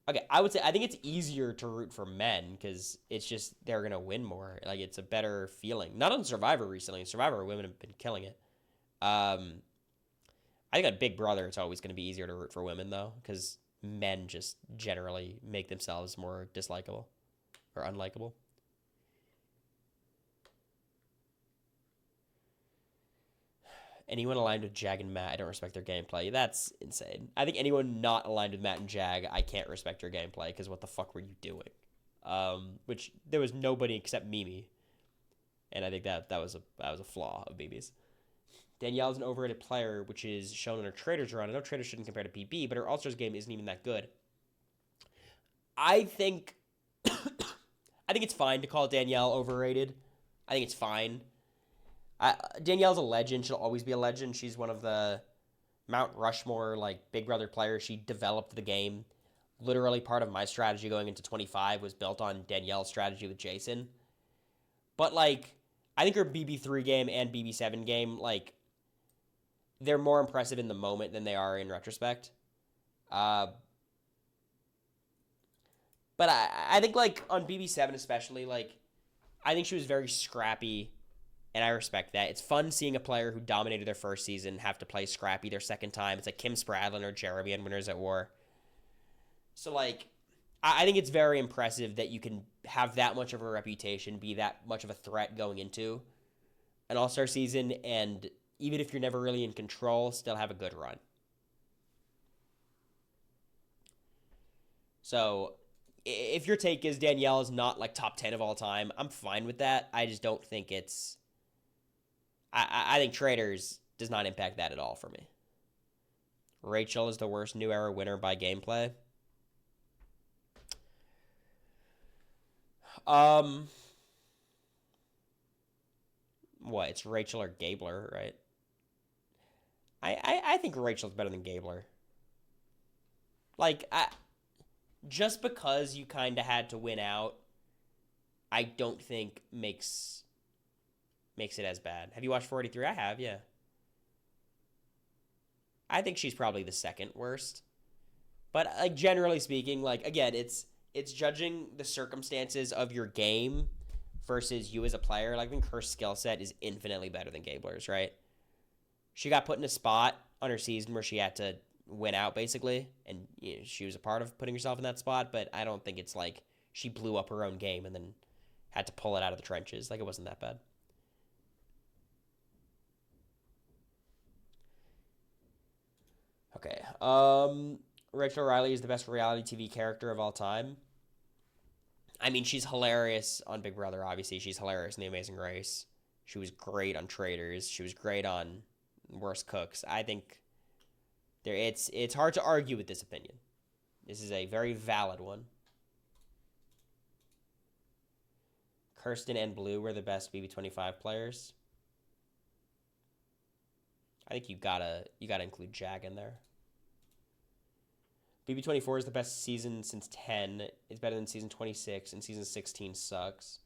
Okay, I would say I think it's easier to root for men because it's just they're going to win more. Like, it's a better feeling. Not on Survivor recently. Survivor, women have been killing it. I think on Big Brother, it's always going to be easier to root for women, though, because men just generally make themselves more dislikable or unlikable. Anyone aligned with Jag and Matt, I don't respect their gameplay. That's insane. I think anyone not aligned with Matt and Jag, I can't respect your gameplay because what the fuck were you doing? Which there was nobody except Mimi, and I think that was a flaw of Mimi's. Danielle's an overrated player, which is shown in her Traders run. I know Traders shouldn't compare to BB, but her All-Stars game isn't even that good. I think it's fine to call Danielle overrated. I think it's fine. Danielle's a legend. She'll always be a legend. She's one of the Mount Rushmore, like, Big Brother players. She developed the game. Literally part of my strategy going into 25 was built on Danielle's strategy with Jason. But, like, I think her BB3 game and BB7 game, like, they're more impressive in the moment than they are in retrospect. But I think, like, on BB7 especially, like, I think she was very scrappy, and I respect that. It's fun seeing a player who dominated their first season have to play scrappy their second time. It's like Kim Spradlin or Jeremy and Winners at War. So, like, I think it's very impressive that you can have that much of a reputation, be that much of a threat going into an All-Star season, and even if you're never really in control, still have a good run. So if your take is Danielle is not like top 10 of all time, I'm fine with that. I just don't think it's. I think Traders does not impact that at all for me. Rachel is the worst new era winner by gameplay. What? It's Rachel or Gabler, right? I think Rachel's better than Gabler. Like, just because you kind of had to win out, I don't think makes it as bad. Have you watched 43? I have, yeah. I think she's probably the second worst. But like generally speaking, like again, it's judging the circumstances of your game versus you as a player. Like I think her skill set is infinitely better than Gabler's, right? She got put in a spot on her season where she had to win out basically, and you know, she was a part of putting herself in that spot. But I don't think it's like she blew up her own game and then had to pull it out of the trenches. Like it wasn't that bad. Okay. Rachel Riley is the best reality TV character of all time. I mean, she's hilarious on Big Brother, obviously. She's hilarious in The Amazing Race. She was great on Traders. She was great on Worst Cooks. I think it's hard to argue with this opinion. This is a very valid one. Kirsten and Blue were the best BB25 players. I think you gotta include Jag in there. BB24 is the best season since 10. It's better than season 26, and season 16 sucks.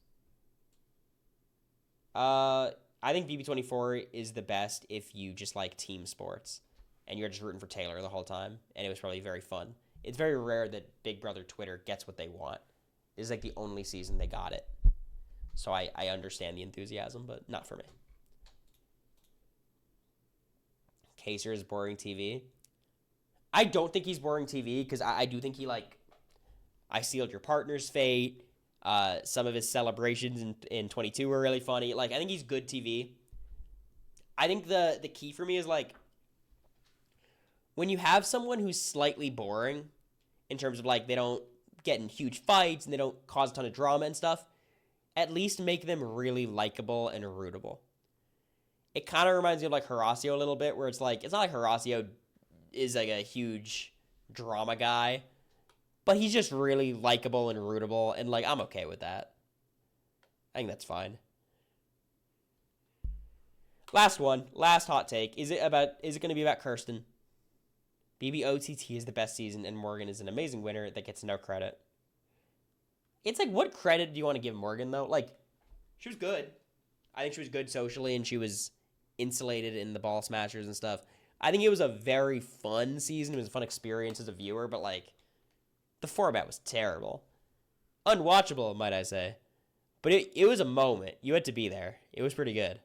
I think BB24 is the best if you just like team sports and you're just rooting for Taylor the whole time, and it was probably very fun. It's very rare that Big Brother Twitter gets what they want. This is like the only season they got it. So I understand the enthusiasm, but not for me. Kaser is boring TV. I don't think he's boring TV because I do think he like I sealed your partner's fate. Some of his celebrations in 22 were really funny. Like I think he's good TV. I think the key for me is like when you have someone who's slightly boring in terms of like they don't get in huge fights and they don't cause a ton of drama and stuff, at least make them really likable and rootable. It kind of reminds me of like Horacio a little bit, where it's like it's not like Horacio is like a huge drama guy, but he's just really likable and rootable, and like I'm okay with that. I think that's fine. Last one, last hot take. Is it going to be about Kirsten? BBOTT is the best season, and Morgan is an amazing winner that gets no credit. It's like, what credit do you want to give Morgan though? Like, she was good. I think she was good socially, and she was insulated in the ball smashers and stuff. I think it was a very fun season. It was a fun experience as a viewer, but like the format was terrible. Unwatchable, might I say. But it was a moment. You had to be there. It was pretty good.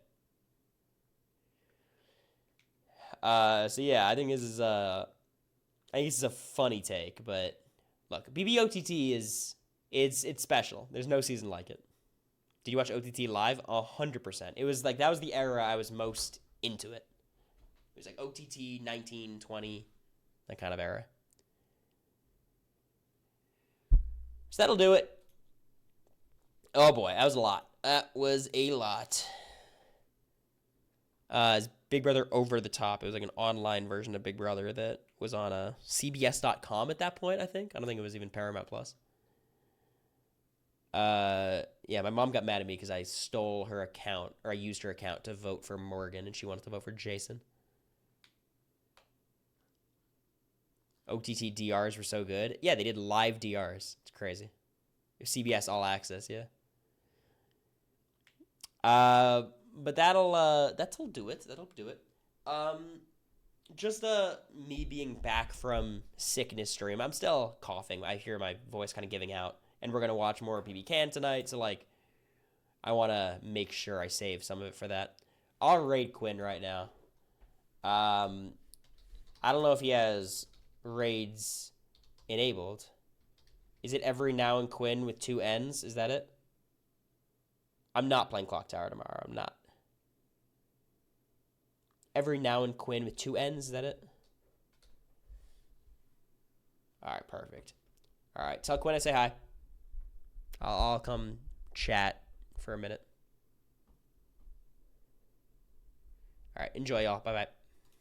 So yeah, I think this is a funny take, but look, BBOTT it's special. There's no season like it. Did you watch OTT live? 100%. It was like that was the era I was most into it. It was like OTT 19, 20, that kind of era. So that'll do it. Oh boy, that was a lot. That was a lot. Is Big Brother Over the Top? It was like an online version of Big Brother that was on CBS.com at that point, I think. I don't think it was even Paramount Plus. Yeah, my mom got mad at me because I stole her account, or I used her account to vote for Morgan, and she wanted to vote for Jason. OTT DRs were so good. Yeah, they did live DRs. It's crazy. CBS All Access, yeah. But that'll do it. That'll do it. Just me being back from sickness stream. I'm still coughing. I hear my voice kind of giving out. And we're gonna watch more BB Can tonight, so like I wanna make sure I save some of it for that. I'll raid Quinn right now. I don't know if he has raids enabled. Is it every now and Quinn with 2 N's? Is that it? I'm not playing Clock Tower tomorrow. I'm not. Every Now and Quinn with 2 N's. Is that it? All right, perfect. All right, tell Quinn I say hi. I'll come chat for a minute. All right, enjoy, y'all. Bye-bye.